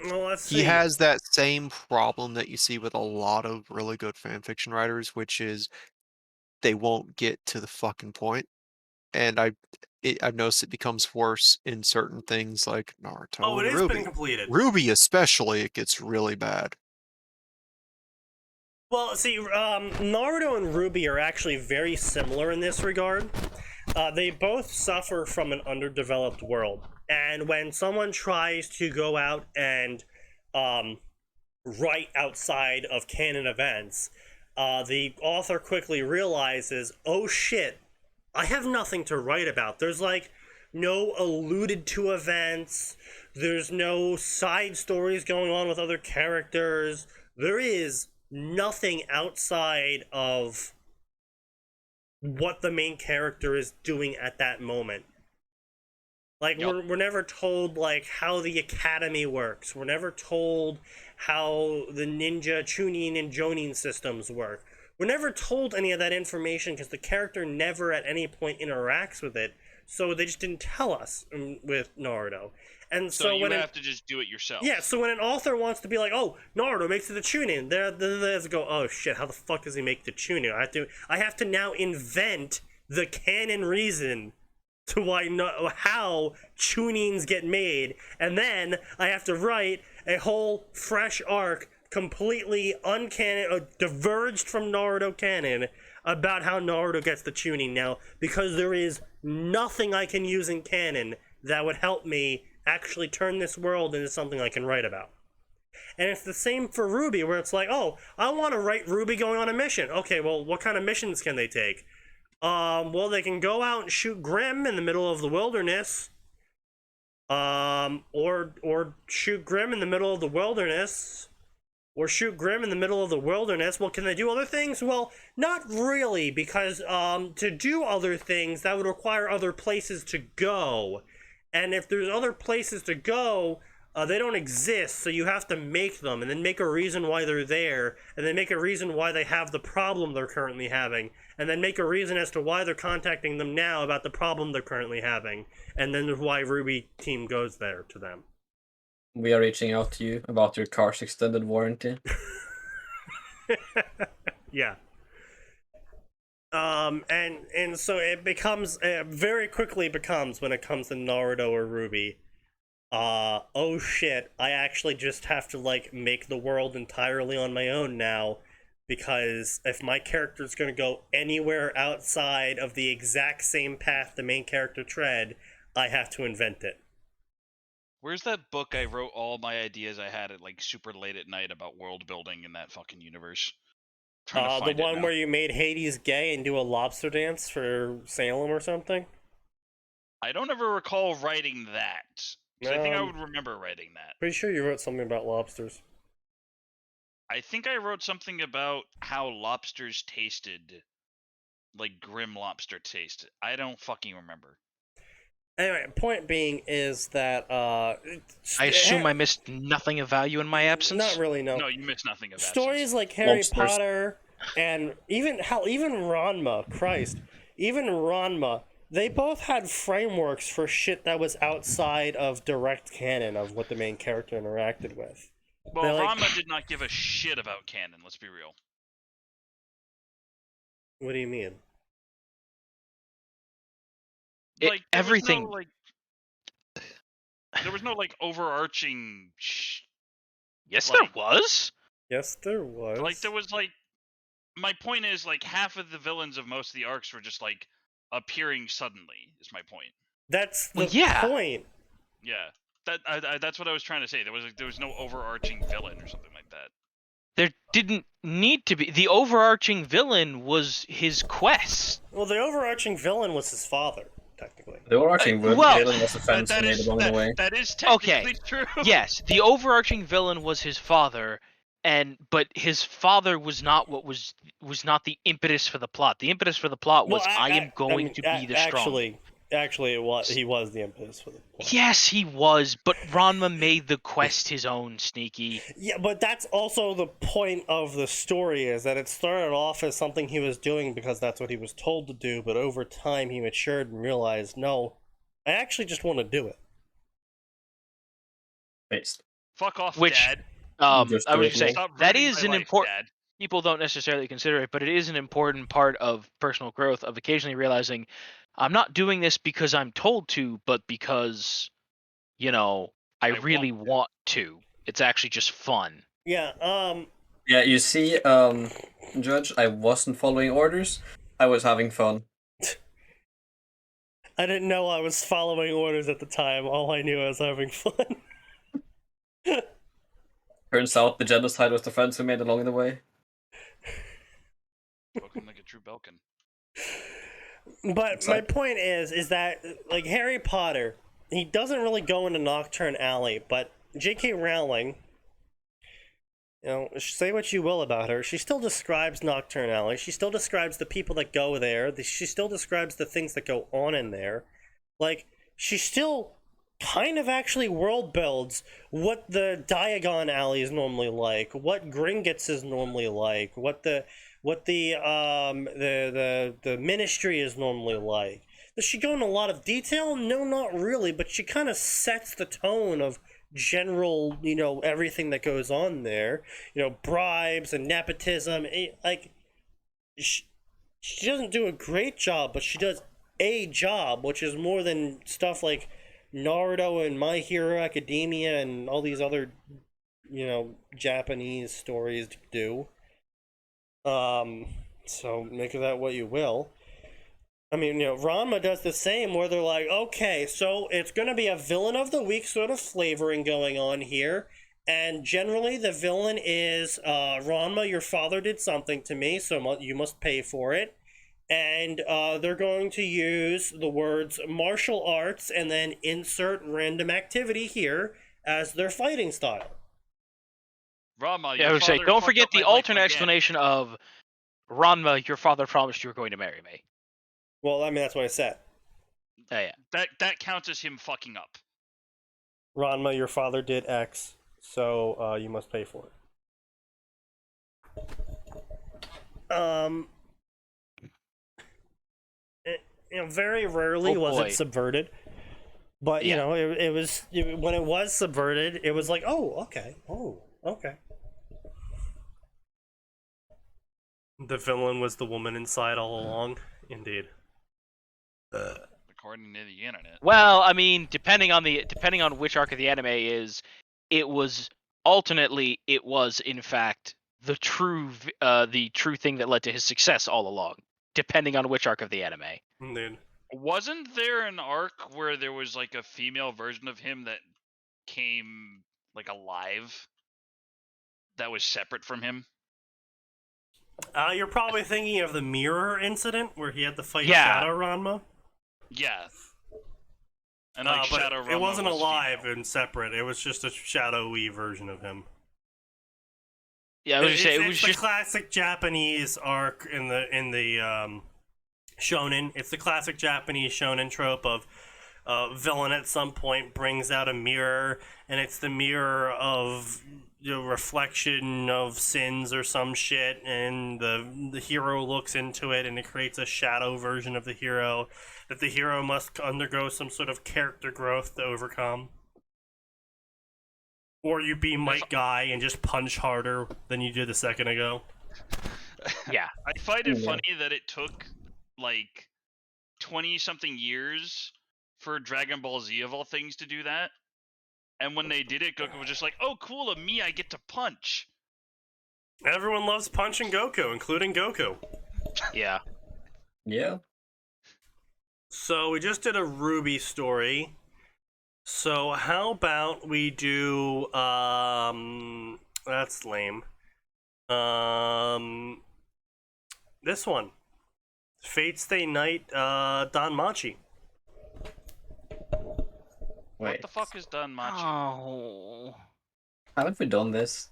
Well, let's see. He has that same problem that you see with a lot of really good fanfiction writers, which is they won't get to the fucking point. And I've noticed it becomes worse in certain things like Naruto Oh, it and has Ruby. been completed. Ruby especially, it gets really bad. Well, see, Naruto and Ruby are actually very similar in this regard. They both suffer from an underdeveloped world. And when someone tries to go out and write outside of canon events, the author quickly realizes, oh shit, I have nothing to write about. There's like no alluded to events. There's no side stories going on with other characters. There is nothing outside of what the main character is doing at that moment. Like, we're never told, like, how the academy works. We're never told how the ninja chunin and jonin systems work. We're never told any of that information because the character never at any point interacts with it, so they just didn't tell us with Naruto. And so you when have to just do it yourself. Yeah, so when an author wants to be like, oh, Naruto makes it the chunin, they go, oh shit, how the fuck does he make the chunin? I have to now invent the canon reason to how chunins get made, and then I have to write a whole fresh arc completely uncanon, diverged from Naruto canon about how Naruto gets the tuning now, because there is nothing I can use in canon that would help me actually turn this world into something I can write about. And it's the same for Ruby, where it's like, oh, I want to write Ruby going on a mission. Okay, well, what kind of missions can they take? Well, they can go out and shoot Grimm in the middle of the wilderness. Or shoot Grimm in the middle of the wilderness. Or shoot Grimm in the middle of the wilderness. Well, can they do other things? Well, not really, because to do other things, that would require other places to go. And if there's other places to go, they don't exist, so you have to make them, and then make a reason why they're there, and then make a reason why they have the problem they're currently having, and then make a reason as to why they're contacting them now about the problem they're currently having, and then why Ruby team goes there to them. We are reaching out to you about your car's extended warranty. Yeah. And so it becomes, very quickly becomes, when it comes to Naruto or Ruby, oh shit, I actually just have to, like, make the world entirely on my own now, because if my character's gonna go anywhere outside of the exact same path the main character tread, I have to invent it. Where's that book I wrote all my ideas I had at like super late at night about world building in that fucking universe? Trying to The find it one now. where you made Hades gay and do a lobster dance for Salem or something? I don't ever recall writing that. 'Cause I think I Um, would remember writing that. Pretty sure you wrote something about lobsters. I think I wrote something about how lobsters tasted, like Grim lobster taste. I don't fucking remember. Anyway, point being is that I assume I missed nothing of value in my absence. Not really, no. No, you missed nothing of Stories absence. like Harry Lobsters. Potter and even Ranma, Christ, even Ranma, they both had frameworks for shit that was outside of direct canon of what the main character interacted with. Well, They're like- Ranma did not give a shit about canon, let's be real. What do you mean? Like, there was everything. no, like, there was no, like, overarching Yes, like- there was. Yes, there was. like, there was, like, my point is, like, half of the villains of most of the arcs were just, like, appearing suddenly, is my point. That's the Well, yeah. point. Yeah. That's what I was trying to say. There was no overarching villain or something like that. There didn't need to be. The overarching villain was his quest. Well, the overarching villain was his father, technically. The overarching well, villain was a fence That made is along the way. that is technically Okay. true. Yes, the overarching villain was his father, but his father was not what was not the impetus for the plot. The impetus for the plot was I am going to be the strong. Actually, it was he was the impetus for the plot. Yes, he was, but Ranma made the quest his own, Sneaky. Yeah, but that's also the point of the story, is that it started off as something he was doing because that's what he was told to do, but over time he matured and realized, no, I actually just want to do it. Based. Fuck off, Which- Dad. Just I do was it, just saying, Stop that ruining is my an life, important... Dad. People don't necessarily consider it, but it is an important part of personal growth, of occasionally realizing, I'm not doing this because I'm told to, but because, I I really want to. It's actually just fun. Yeah, Yeah, you see, Judge, I wasn't following orders. I was having fun. I didn't know I was following orders at the time. All I knew I was having fun. Turns out the genocide was the friends we made along the way. Spoken like a true Belkin. But my point is that, like, Harry Potter, he doesn't really go into Nocturne Alley, but J.K. Rowling, say what you will about her, she still describes Nocturne Alley, she still describes the people that go there, she still describes the things that go on in there. Like, she still kind of actually world builds what the Diagon Alley is normally like, what Gringotts is normally like, what the Ministry is normally like. Does she go into a lot of detail? No, not really, but she kind of sets the tone of general, everything that goes on there. Bribes and nepotism. She doesn't do a great job, but she does a job, which is more than stuff like Naruto and My Hero Academia and all these other Japanese stories do. So make of that what you will. I mean, Ranma does the same, where they're like, okay, so it's going to be a villain of the week sort of flavoring going on here, and generally the villain is, Ranma, your father did something to me, so you must pay for it, and they're going to use the words martial arts and then insert random activity here as their fighting style. Rama, Yeah, I your would say, father don't fucked forget up the my life alternate again. explanation of Ranma, your father promised you were going to marry me. Well, I mean, that's what I said. Oh, yeah. That counts as him fucking up. Ranma, your father did X, so you must pay for it. Very rarely was it subverted, but Yeah. it was when it was subverted, it was like, oh, okay. The villain was the woman inside all along. Indeed. According to the internet. Well, I mean, depending on which arc of the anime is, it was in fact the true thing that led to his success all along. Depending on which arc of the anime. Indeed. Wasn't there an arc where there was like a female version of him that came like alive? That was separate from him? You're probably thinking of the mirror incident where he had to fight Yeah. Shadow Ranma. Yeah. And like But Shadow Ranma it wasn't was alive female. and separate. It was just a shadowy version of him. Yeah, I was say it was it's the just classic Japanese arc in the shonen. It's the classic Japanese shonen trope of villain at some point brings out a mirror, and it's the mirror of reflection of sins or some shit, and the hero looks into it, and it creates a shadow version of the hero that the hero must undergo some sort of character growth to overcome. Or you be Mike Guy and just punch harder than you did a second ago. yeah. I find it funny that it took like 20-something years for Dragon Ball Z of all things to do that. And when they did it, Goku was just like, oh cool, of me I get to punch. Everyone loves punching Goku, including Goku. Yeah. Yeah. So we just did a Ruby story. So how about we do that's lame. This one. Fate Stay Night Danmachi. What Wait. the fuck is Danmachi? Oh. Haven't we done this?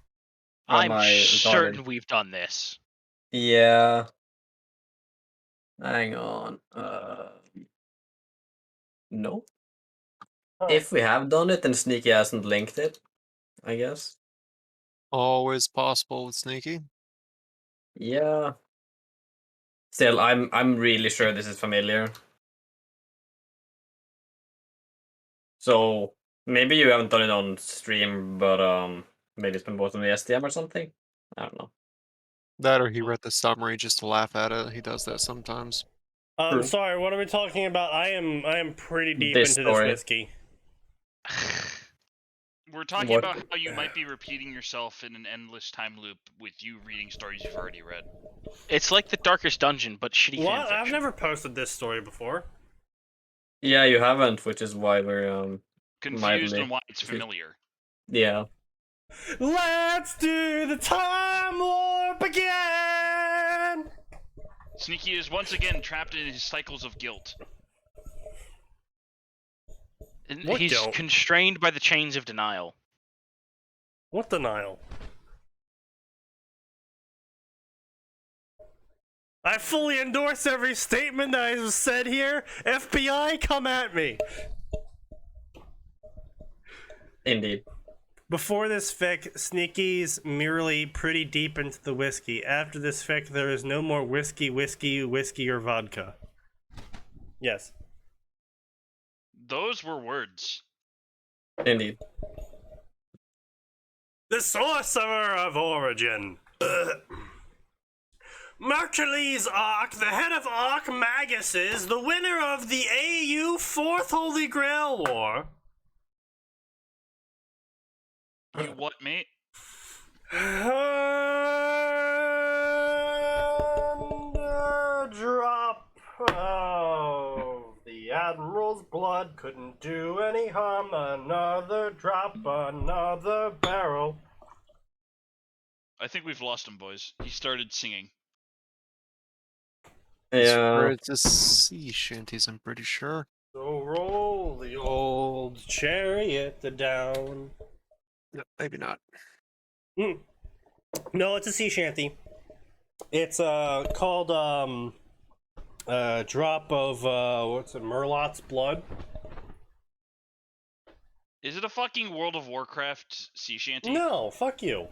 Or am I'm I certain retarded? we've done this. Yeah. Hang on. No. Huh. If we have done it, then Sneaky hasn't linked it, I guess. Always possible with Sneaky. Yeah. Still, I'm really sure this is familiar. So maybe you haven't done it on stream, but maybe it's been posted on the STM or something. I don't know. That or he read the summary just to laugh at it. He does that sometimes. True. Sorry, what are we talking about? I am pretty deep This into story. this whiskey. We're talking What- about how you might be repeating yourself in an endless time loop with you reading stories you've already read. It's like the Darkest Dungeon, but shitty What? fanfiction. I've never posted this story before. Yeah, you haven't, which is why we're Confused Mildly. on why it's familiar. yeah. Let's do the time warp again! Sneaky is once again trapped in his cycles of guilt. And What he's guilt? constrained by the chains of denial. What denial? I fully endorse every statement that I said here. FBI, come at me. Indeed. Before this fic, Sneaky's merely pretty deep into the whiskey. After this fic, there is no more whiskey, or vodka. Yes. Those were words. Indeed. The sorcerer of origin. Mercules Ark, the head of Ark Maguses, the winner of the AU Fourth Holy Grail War. You what, mate? And a drop of the Admiral's blood couldn't do any harm. Another drop, another barrel. I think we've lost him, boys. He started singing. Yeah. It's a sea shanties, I'm pretty sure. So roll the old chariot down. No, maybe not. No, it's a sea shanty. It's called drop of what's it, Merlot's blood. Is it a fucking World of Warcraft sea shanty? No, fuck you.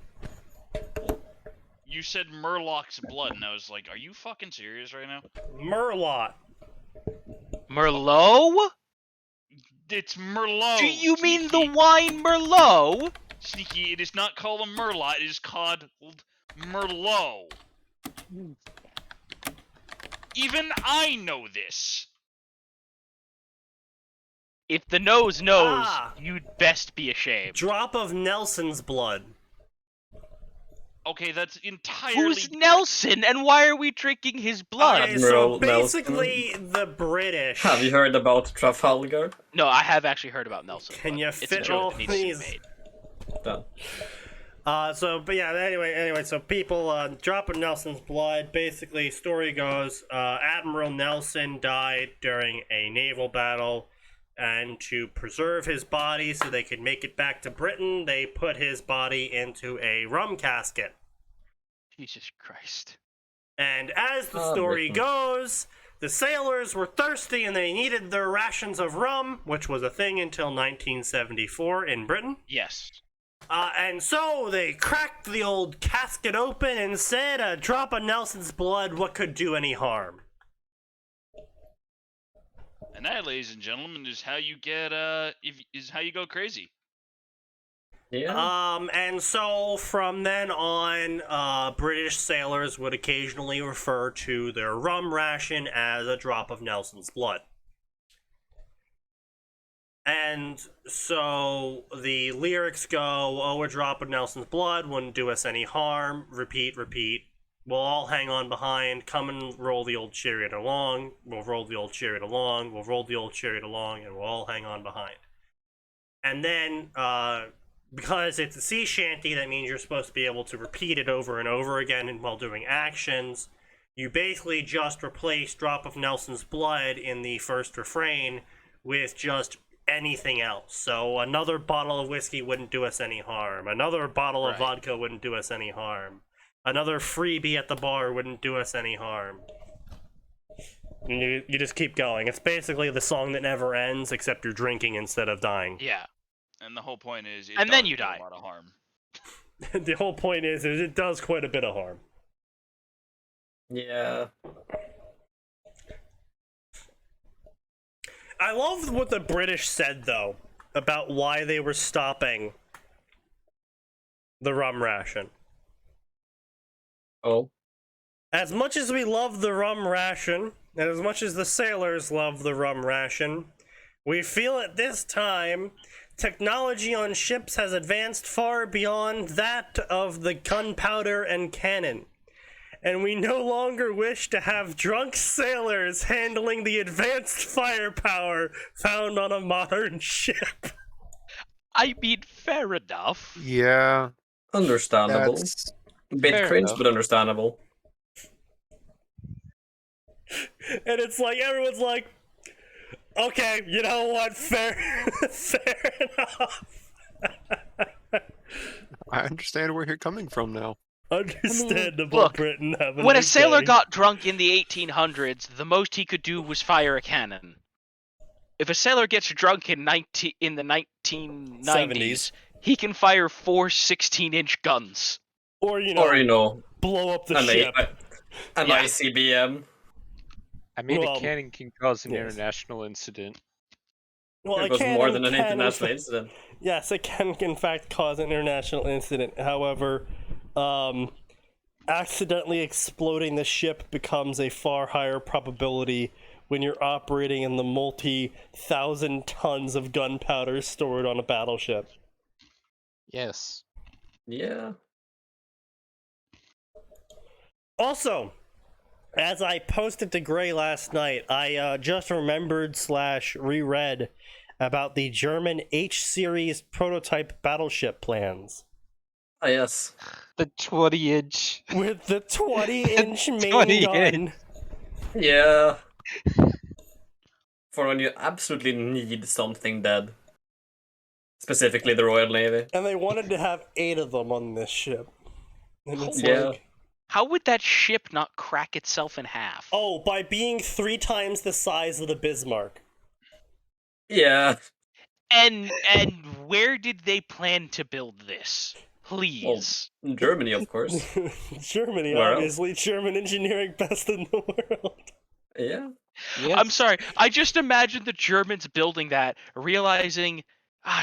You said Murloc's blood, and I was like, are you fucking serious right now? Merlot. Merlot? It's Merlot. Do you mean the Sneaky. wine Merlot? Sneaky, it is not called a Merlot, it is called Merlot. Even I know this. If the nose knows, Ah. you'd best be ashamed. Drop of Nelson's blood. Okay, that's entirely... Who's Nelson, and why are we drinking his blood? Okay, so Admiral basically the British. Have you heard about Trafalgar? No, I have actually heard about Nelson. Can but you it's a fit joke all that needs to be these? made. Done. But yeah, anyway, so people dropping Nelson's blood. Basically, story goes, Admiral Nelson died during a naval battle, and to preserve his body so they could make it back to Britain, they put his body into a rum casket. Jesus Christ. And as the Oh, story Britain. goes, the sailors were thirsty and they needed their rations of rum, which was a thing until 1974 in Britain. Yes. And so they cracked the old casket open and said, a drop of Nelson's blood, what could do any harm? And that, ladies and gentlemen, is how you get, is how you go crazy. Yeah. And so from then on, British sailors would occasionally refer to their rum ration as a drop of Nelson's blood. And so the lyrics go, oh, a drop of Nelson's blood wouldn't do us any harm. Repeat, repeat. We'll all hang on behind. Come and roll the old chariot along. We'll roll the old chariot along. We'll roll the old chariot along, and we'll all hang on behind. And then, because it's a sea shanty, that means you're supposed to be able to repeat it over and over again while doing actions. You basically just replace drop of Nelson's blood in the first refrain with just anything else. So another bottle of whiskey wouldn't do us any harm. Another bottle of Right. vodka wouldn't do us any harm. Another freebie at the bar wouldn't do us any harm. And you just keep going. It's basically the song that never ends, except you're drinking instead of dying. Yeah. And the whole point is, it And then does you do a die. lot of harm. The whole point is it does quite a bit of harm. Yeah. I love what the British said, though, about why they were stopping the rum ration. Oh. As much as we love the rum ration, and as much as the sailors love the rum ration, we feel at this time technology on ships has advanced far beyond that of the gunpowder and cannon. And we no longer wish to have drunk sailors handling the advanced firepower found on a modern ship. I mean, fair enough. Yeah, Understandable. that's Bit fair cringe, enough. but understandable. And it's like, everyone's like, okay, you know what, fair enough. I understand where you're coming from now. Understandable, look, Britain. Have When a nice sailor day. got drunk in the 1800s, the most he could do was fire a cannon. If a sailor gets drunk in the 1990s, 70s. he can fire 4 16-inch guns. Or, you know, Or, you know, blow up the an, ship. an Yeah. ICBM. I mean, Well, a cannon can cause an yes. international incident. Well, It a was more cannon than an can, international incident. Yes, it can, in fact, cause an international incident. However, accidentally exploding the ship becomes a far higher probability when you're operating in the multi-thousand tons of gunpowder stored on a battleship. Yes. Yeah. Also, as I posted to Gray last night, I just remembered / reread about the German H-series prototype battleship plans. Ah, yes. The 20-inch. With the 20-inch main 20 gun. Yeah. For when you absolutely need something dead. Specifically the Royal Navy. And they wanted to have 8 of them on this ship. And it's Yeah. like, How would that ship not crack itself in half? oh, by being 3 times the size of the Bismarck. Yeah. And where did they plan to build this? Please. Germany, of course. Germany, Where else? obviously. German engineering best in the world. Yeah. Yes. I'm sorry. I just imagine the Germans building that, realizing,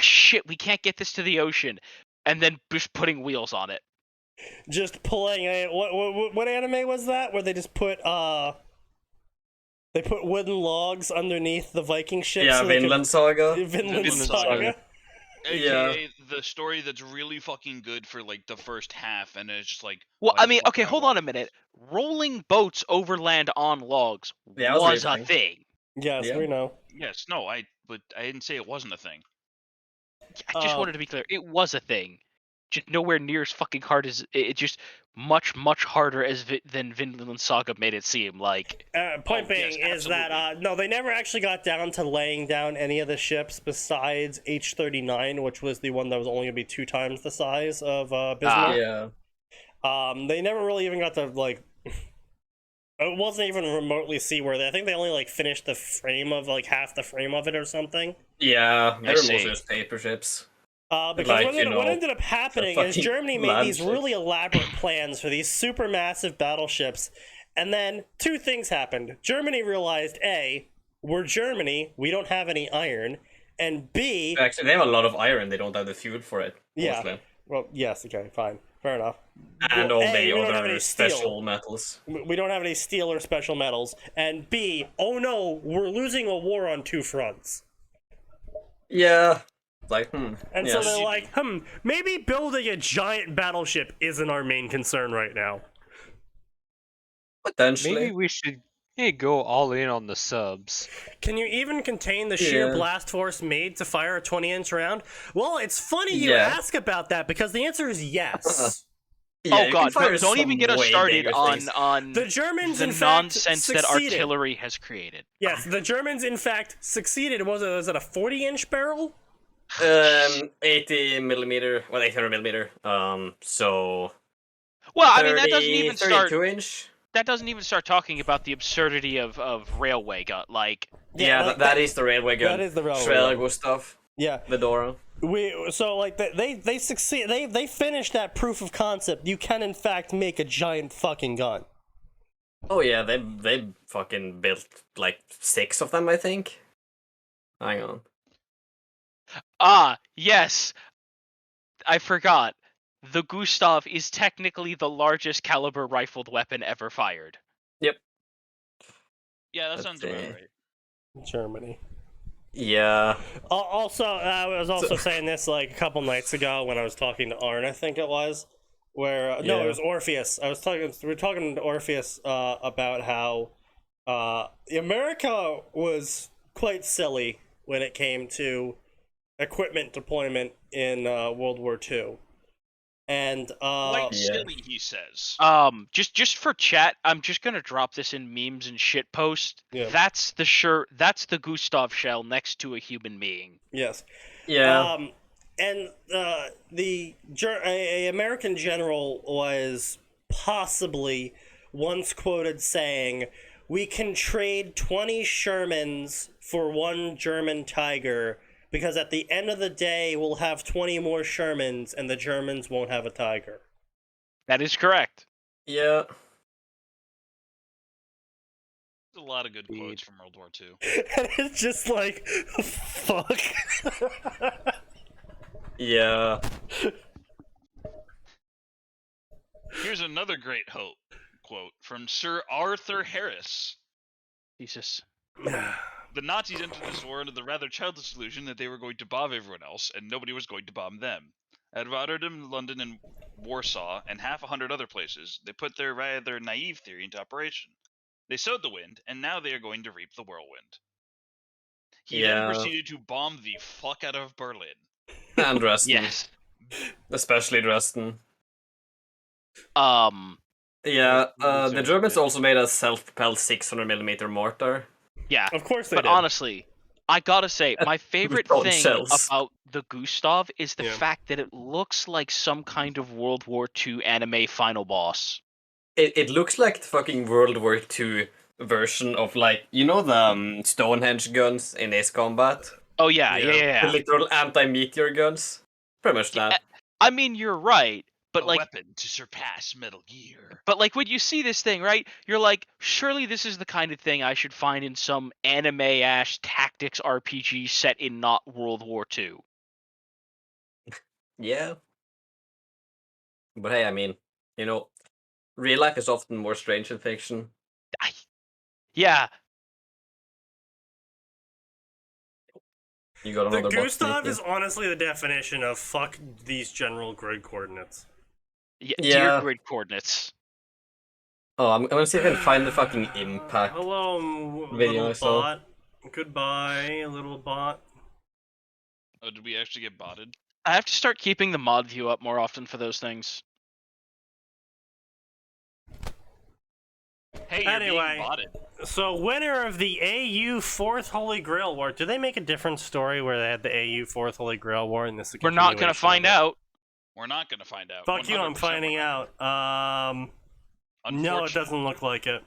shit, we can't get this to the ocean, and then just putting wheels on it. Just pulling a what anime was that where they just put they put wooden logs underneath the Viking ships? Yeah, so they could- Vinland Saga. Vinland Vinland Saga. Saga. AKA the story that's really fucking good for like the first half, and it's just like. Well, why I the mean, fuck okay, would I hold watch on a minute. Rolling boats overland on logs Yeah, that was was a a thing. thing. Yes, Yeah. we know. Yes, no, but I didn't say it wasn't a thing. I just wanted to be clear. It was a thing. Just nowhere near as fucking hard as it. Just much harder than Vinland Saga made it seem. Like Point Oh, yes, being is that no, they never actually got down to laying down any of the ships besides H-39, which was the one that was only gonna be 2 times the size of Bismarck. Yeah. They never really even got to like. It wasn't even remotely seaworthy. I think they only like finished the frame of like half the frame of it or something. Yeah, they I were see. mostly just paper ships. Because Like, what ended up happening is fucking Germany made land these ships. really elaborate plans for these super massive battleships, and then 2 things happened. Germany realized A, we're Germany, we don't have any iron, and B, Actually, they have a lot of iron, they don't have the fuel for it. Yeah. Mostly. well, yes, okay, fine, fair enough. And Well, all A, the we don't have other any steel. special metals. We don't have any steel or special metals, and B, oh no, we're losing a war on 2 fronts. Yeah. Like, And yeah. so they're like, maybe building a giant battleship isn't our main concern right now. Potentially. Maybe we should go all in on the subs. Can you even contain the sheer Yeah. blast force made to fire a 20-inch round? Well, it's funny you Yeah. ask about that because the answer is yes. Yeah, oh you god, can fire don't even some get us way started bigger on things. The Germans, the in fact, nonsense that succeeded. artillery has created. Yes, the Germans, in fact, succeeded. Was it a 40-inch barrel? 80 millimeter, well, 800 millimeter. So. Well, I mean that doesn't even start. 32 inch. That doesn't even start talking about the absurdity of railway gun. Like Yeah, like that is the railway gun. That is the railway Schwelgo gun. stuff. Yeah. Vedora. They succeed. They finished that proof of concept. You can in fact make a giant fucking gun. Oh yeah, they fucking built like 6 of them, I think. Hang on. Yes, I forgot. The Gustav is technically the largest caliber rifled weapon ever fired. Yeah, that Let's sounds about see. right. Germany. Yeah. Also, I was also saying this like a couple nights ago when I was talking to Arn, I think it was, where no, Yeah. it was Orpheus. We were talking to Orpheus about how America was quite silly when it came to equipment deployment in World War II, and Quite Yeah. silly, he says. Just for chat, I'm just gonna drop this in memes and shit post. Yeah. That's the Gustav shell next to a human being. yes. Yeah. And a American general was possibly once quoted saying, "We can trade 20 Shermans for 1 German Tiger because at the end of the day we'll have 20 more Shermans and the Germans won't have a Tiger." That is correct. Yeah. There's a lot of good Indeed. quotes from World War II. And it's just like, fuck. Yeah. Here's another great quote from Sir Arthur Harris. Jesus. The Nazis entered this war under the rather childish illusion that they were going to bomb everyone else, and nobody was going to bomb them. At Rotterdam, London, and Warsaw, and half 100 other places, they put their rather naive theory into operation. They sowed the wind, and now they are going to reap the whirlwind. He then Yeah. proceeded to bomb the fuck out of Berlin. And Dresden. Yes. Especially Dresden. Yeah, Yeah, the so Germans good. also made a self-propelled 600mm mortar. Of course they but did. honestly, I gotta say, my favorite With thing shells. about the Gustav is the Yeah. fact that it looks like some kind of World War II anime final boss. It looks like the fucking World War II version of, like, you know the Stonehenge guns in Ace Combat? Oh yeah, Yeah. yeah. The literal anti-meteor guns? Pretty much Yeah, that. I mean, you're right, but a like, weapon to surpass Metal Gear. but like when you see this thing, right? You're like, surely this is the kind of thing I should find in some anime-ash tactics RPG set in not World War II. Yeah. But hey, I mean, you know, real life is often more strange than fiction. Yeah, You got The another box, Gustav Sneaky. is honestly the definition of fuck these general grid coordinates. dear Yeah. grid coordinates. Oh, I'm gonna see if I can find the fucking impact. Hello, video I little saw. bot. Goodbye, little bot. Oh, did we actually get botted? I have to start keeping the mod view up more often for those things. Hey, you're Anyway. being botted. So, winner of the AU Fourth Holy Grail War. Do they make a different story where they had the AU Fourth Holy Grail War and this is a We're not gonna continuation find of it? out. We're not gonna find out. Fuck you, I'm 100% finding we're not. out. No, it Unfortunately. doesn't look like it.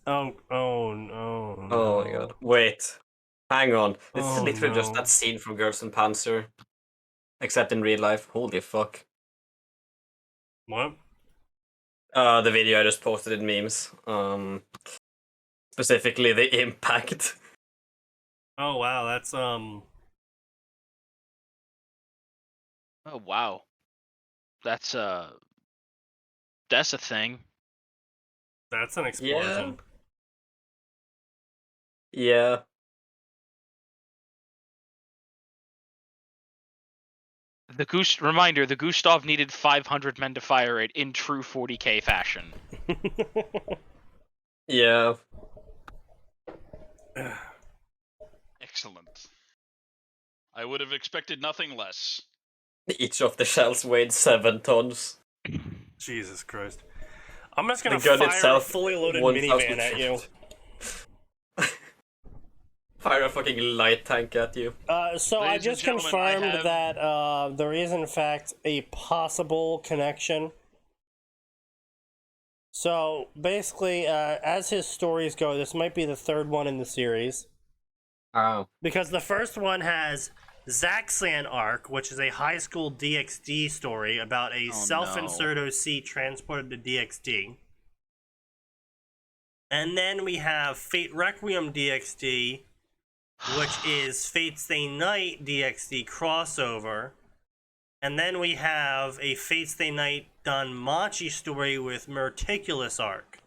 Oh no. Oh my god. Wait. Hang on. This is Oh, literally just no. that scene from Girls in Panzer. Except in real life. Holy fuck. What? The video I just posted in memes. Specifically the impact. Oh wow, that's Oh wow, that's a thing. that's an explosion. Yeah. Reminder: the Gustav needed 500 men to fire it in true 40k fashion. Yeah. Excellent. I would have expected nothing less. Each of the shells weighed 7 tons. Jesus Christ. I'm just gonna The gun fire itself, a fully loaded 1,000 minivan at you. Fire a fucking light tank at you. So I Ladies and just gentlemen, confirmed I have- that there is in fact a possible connection. So basically, as his stories go, this might be the third one in the series. Oh. Because the first one has Zaxxan Arc, which is a high school DxD story about a Oh, self-insert OC transported to DxD. And then we have Fate Requiem DxD, which is Fate Stay Night DxD crossover. And then we have a Fate Stay Night Danmachi story with Meticulous Arc.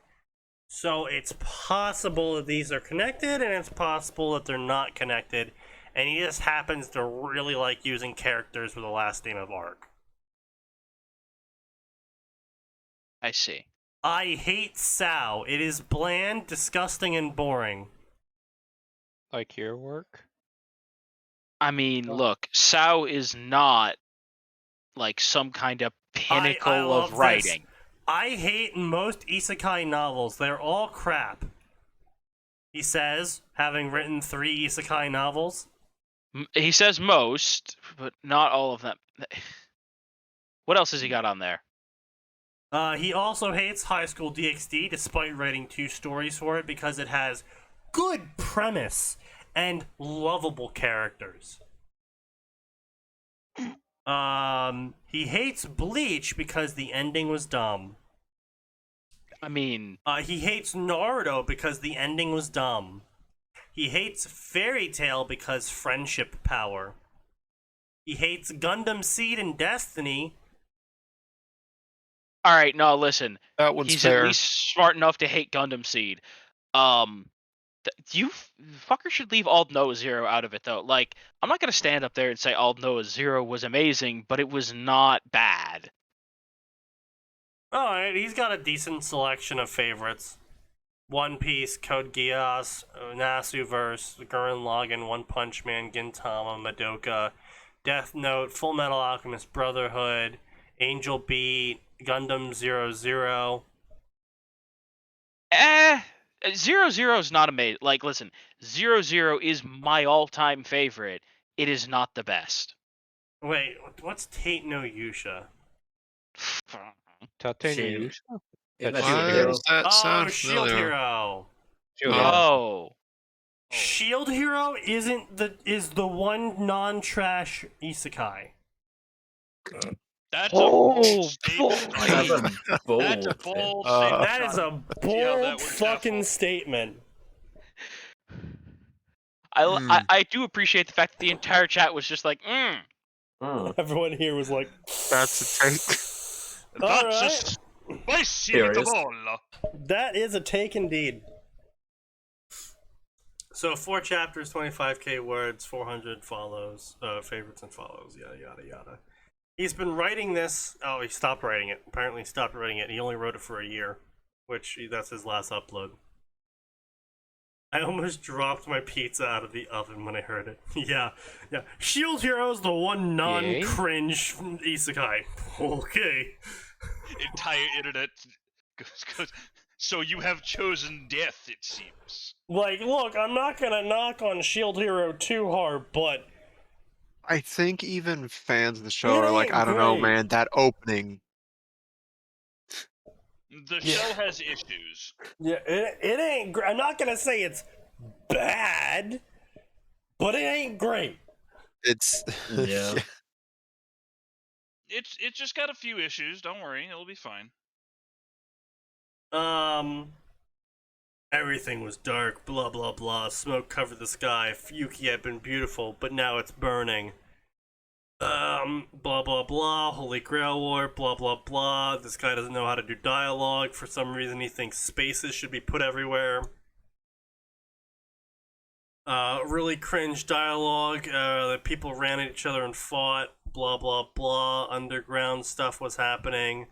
So it's possible that these are connected, and it's possible that they're not connected. And he just happens to really like using characters with the last name of Arc. I see. I hate Sao. It is bland, disgusting, and boring. Like your work? I mean, look, Sao is not like some kind of pinnacle love of this. writing. I hate most isekai novels. They're all crap. He says, having written 3 isekai novels. He says most, but not all of them. What else has he got on there? He also hates High School DxD despite writing 2 stories for it because it has good premise and lovable characters. He hates Bleach because the ending was dumb. I mean, He hates Naruto because the ending was dumb. He hates Fairy Tail because friendship power. He hates Gundam Seed and Destiny. all right, no, listen. That one's He's fair. at least smart enough to hate Gundam Seed. You fucker should leave All Noah Zero out of it though. Like, I'm not gonna stand up there and say All Noah Zero was amazing, but it was not bad. Alright, he's got a decent selection of favorites. One Piece, Code Geass, Nasuverse, Gurren Lagann, One Punch Man, Gintama, Madoka, Death Note, Full Metal Alchemist Brotherhood, Angel Beat, Gundam 00. Zero Zero is not amazing. Like, listen, 00 is my all-time favorite. It is not the best. Wait, what's Tate no Yusha? Tate Shield. Yusha? Is That's that Why Shield Shield? does that Oh, sound Shield familiar? Hero. Shield Yeah. Oh, Shield Hero is the one non-trash isekai. That's Oh, a bold statement. boy. That's a bold That's a thing. bold Uh, statement. That is a See how that bold worked out fucking for- statement. I do appreciate the fact that the entire chat was just like, Hmm. Everyone here was like, That's a take. That's a spicy Furious. meatball. that is a take indeed. So 4 chapters, 25k words, 400 follows, favorites and follows, yada yada yada. He's been writing this. Oh, he stopped writing it. Apparently, he stopped writing it. He only wrote it for a year, which that's his last upload. I almost dropped my pizza out of the oven when I heard it. yeah. Shield Hero is the one non-cringe isekai. Okay. Entire internet goes. So you have chosen death, it seems. Like, look, I'm not gonna knock on Shield Hero too hard, but I think even fans of the show It are like, ain't I don't know, great. man, that opening. The show has issues. yeah, it ain't. I'm not gonna say it's bad, but it ain't great. It's Yeah. It's just got a few issues. Don't worry, it'll be fine. Everything was dark, blah blah blah. Smoke covered the sky. Yuki had been beautiful, but now it's burning. Blah blah blah. Holy Grail War, blah blah blah. This guy doesn't know how to do dialogue. For some reason, he thinks spaces should be put everywhere. Really cringe dialogue. That people ran at each other and fought. Blah blah blah. Underground stuff was happening.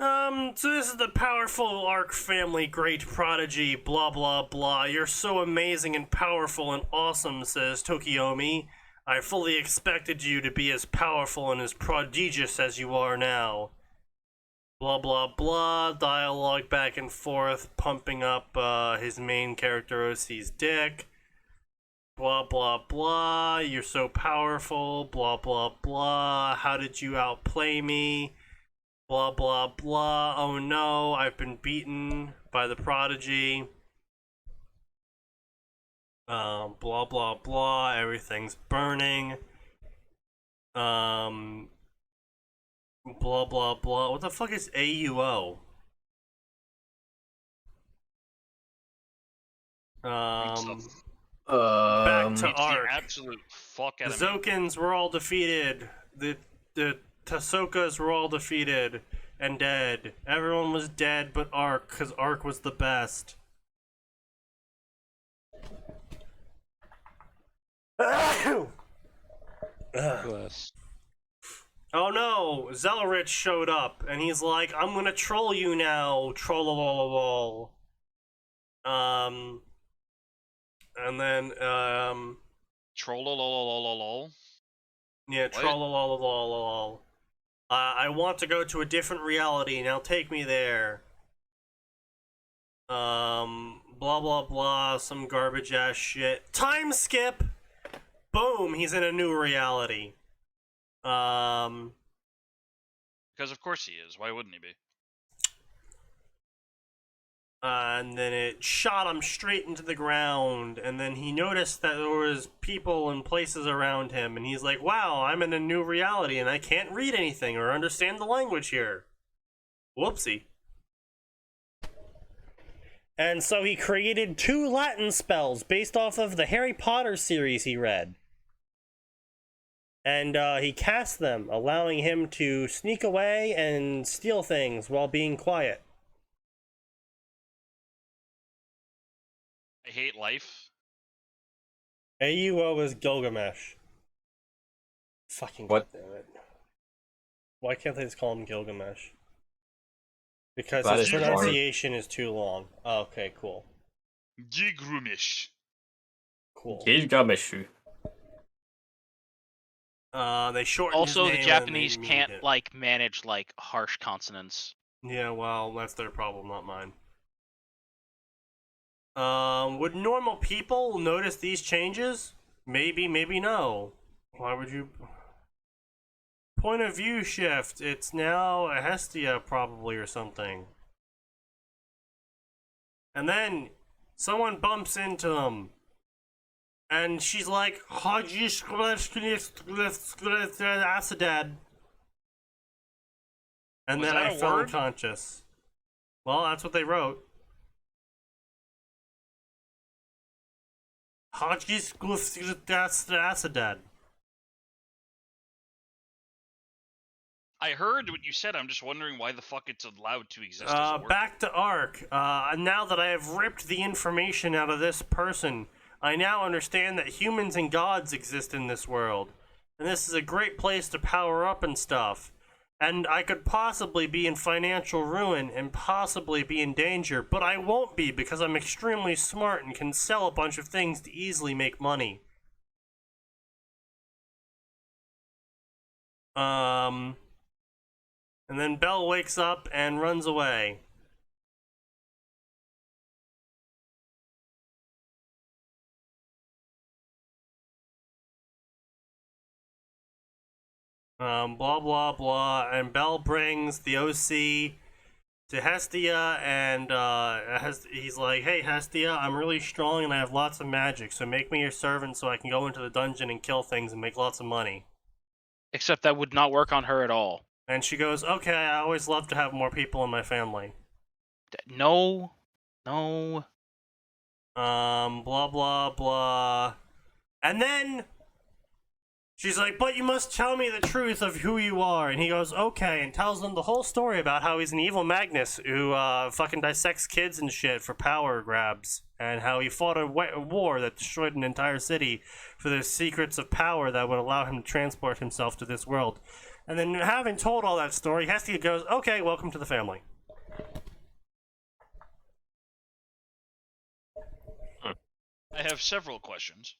So this is the powerful Arc family, great prodigy, blah blah blah. You're so amazing and powerful and awesome, says Tokiomi. I fully expected you to be as powerful and as prodigious as you are now. Blah blah blah, dialogue back and forth, pumping up his main character OC's dick. Blah blah blah, you're so powerful, blah blah blah, how did you outplay me? Blah blah blah, oh no, I've been beaten by the prodigy. Blah blah blah, everything's burning. Blah blah blah, what the fuck is AUO? Back to Beats the Arc. absolute fuck out of me. Zokins were all defeated. The Tasokas were all defeated and dead. Everyone was dead but Arc, because Arc was the best. Bless. Oh no, Zellerich showed up, and he's like, I'm gonna troll you now, trollololol. And then, Trollololololol. yeah, What? trollolololol. I want to go to a different reality, now take me there. Blah blah blah, some garbage ass shit. Time skip! Boom, he's in a new reality. Because of course he is. Why wouldn't he be? And then it shot him straight into the ground, and then he noticed that there was people and places around him, and he's like, wow, I'm in a new reality, and I can't read anything or understand the language here. Whoopsie. And so he created 2 Latin spells based off of the Harry Potter series he read. And he cast them, allowing him to sneak away and steal things while being quiet. hate life. AUO is Gilgamesh. Fucking What? goddammit. Why can't they just call him Gilgamesh? Because That his is hard. pronunciation is too long. Oh, okay, cool. Gigrumish. Cool. Gilgameshu. They shortened Also, his the name Japanese and they can't memed it. like manage like harsh consonants. Yeah, well, that's their problem, not mine. Would normal people notice these changes? Maybe, maybe no. Why would you? Point of view shift. It's now a Hestia, probably, or something. And then someone bumps into them. And she's like, Acidad. And Was then that I a fell word? unconscious. Well, that's what they wrote. Acidad. I heard what you said. I'm just wondering why the fuck it's allowed to exist as a word. Back to Ark. Now that I have ripped the information out of this person, I now understand that humans and gods exist in this world. And this is a great place to power up and stuff. And I could possibly be in financial ruin and possibly be in danger, but I won't be because I'm extremely smart and can sell a bunch of things to easily make money. And then Belle wakes up and runs away. Blah blah blah, and Belle brings the OC to Hestia, and he's like, "Hey Hestia, I'm really strong and I have lots of magic, so make me your servant so I can go into the dungeon and kill things and make lots of money." Except that would not work on her at all. And she goes, "Okay, I always love to have more people in my family." No. Blah blah blah, and then she's like, "But you must tell me the truth of who you are." And he goes, "Okay," and tells them the whole story about how he's an evil Magnus who fucking dissects kids and shit for power grabs, and how he fought a war that destroyed an entire city for the secrets of power that would allow him to transport himself to this world. And then, having told all that story, Hestia goes, "Okay, welcome to the family." I have several questions.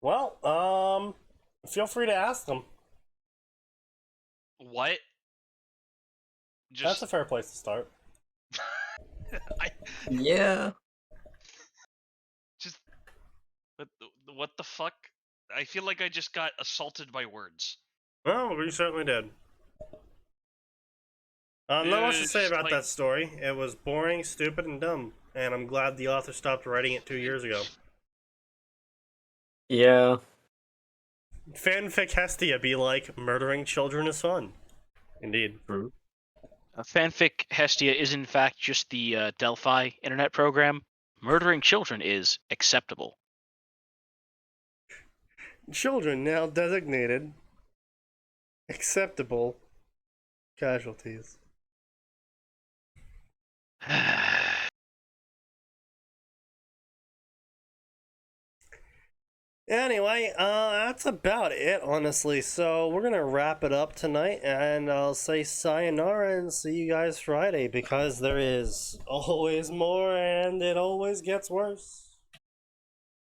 Well, feel free to ask them. What? That's a fair place to start. Yeah. Just what the fuck? I feel like I just got assaulted by words. Well, we certainly did. Not much to say Just about like- that story. It was boring, stupid, and dumb. And I'm glad the author stopped writing it 2 years ago. Yeah. Fanfic Hestia be like, murdering children is fun. Indeed. True. Fanfic Hestia is in fact just the Delphi internet program. Murdering children is acceptable. Children now designated acceptable casualties. Anyway, that's about it, honestly. So we're gonna wrap it up tonight, and I'll say sayonara and see you guys Friday, because there is always more, and it always gets worse.